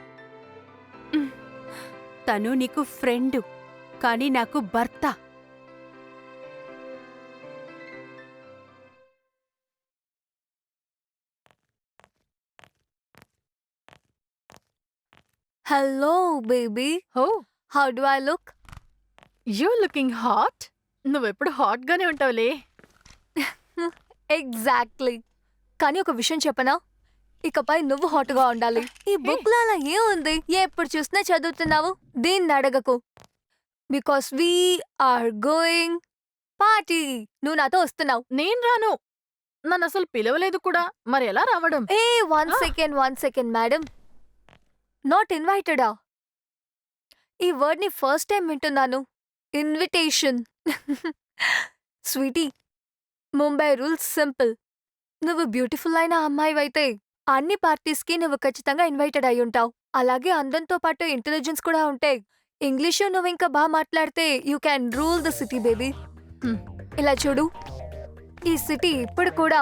తను నీకు ఫ్రెండ్, కానీ నాకు భర్త. Hello, baby. Oh, How do I look? you're looking hot. నువ్వెప్పుడు హాట్ గానే ఉంటావులే. ఎగ్జాక్ట్లీ. కానీ ఒక విషయం చెప్పనా, ఇకపై నువ్వు హాట్ గా ఉండాలి. ఈ బుక్ లో అలా ఏముంది? ఎప్పుడు చూసినా చదువుతున్నావు. దీన్ని అడగకు. Because we are going party. నువ్వు నాతో వస్తున్నావు. నేను రాను. నన్ను అసలు పిలవలేదు కూడా, మరి ఎలా రావడం? ఏ 1 సెకండ్ మేడం. నాట్ ఇన్వైటెడా? ఈ వర్డ్ని ఫస్ట్ టైం వింటున్నాను. Invitation. Sweetie, Mumbai rules simple. నువ్వు బ్యూటిఫుల్ అయిన అమ్మాయివైతే అన్ని పార్టీస్కి నువ్వు ఖచ్చితంగా ఇన్వైటెడ్ అయి ఉంటావు. అలాగే అందంతో పాటు ఇంటెలిజెన్స్ కూడా ఉంటే, ఇంగ్లీషు నువ్వు ఇంకా బాగా మాట్లాడితే you can rule the city baby. ఇలా చూడు, ఈ సిటీ ఇప్పుడు కూడా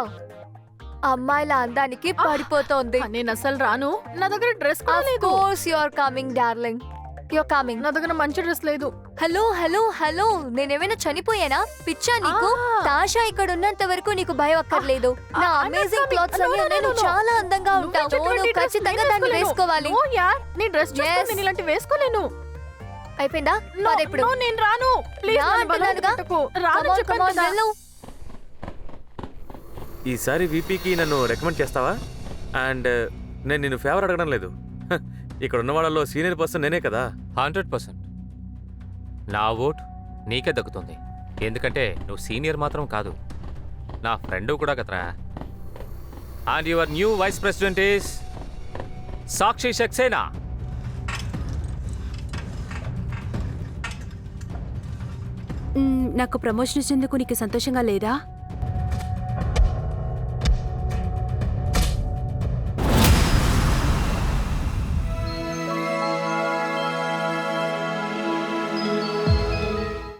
అమ్మాయిల అందానికి పడిపోతోంది. నేను అసలు రాను. నా దగ్గర డ్రెస్ కూడా ఆఫ్ లేదు. Course you are coming darling. You're coming. నా దగ్గర మంచి డ్రెస్ లేదు. హలో హలో హలో, నేనేమైనా చనిపోయానా? పిచ్చా నీకు? తాషా ఇక్కడ ఉన్నంత వరకు నీకు భయం అక్కర్లేదు. నా అమేజింగ్ క్లాత్స్ అన్ని నేను చాలా అందంగా ఉంటావు. నువ్వు ఖచ్చితంగా దాన్ని వేసుకోవాలి. నీ డ్రెస్ చూస్తే నేను ఇలాంటి వేసుకోలేను. అయిపోయిందా? ఇప్పుడు నేను రాను. ప్లీజ్ నన్ను బలవంతపెట్టకు. రాను చెప్పాను కదా. ఈసారి వీపీకి నన్ను రికమెండ్ చేస్తావా? అండ్ నేను నిన్ను ఫేవర్ అడగడం లేదు. ఇక్కడ ఉన్న వాళ్ళలో సీనియర్ పర్సన్ నేనే కదా. 100%. నా ఓట్ నీకే దక్కుతుంది. ఎందుకంటే నువ్వు సీనియర్ మాత్రం కాదు, నా ఫ్రెండ్ కూడా కదరా. And your new vice president is Sakshi Saxena. నాకు ప్రమోషన్ ఇచ్చేందుకు నీకు సంతోషంగా లేదా?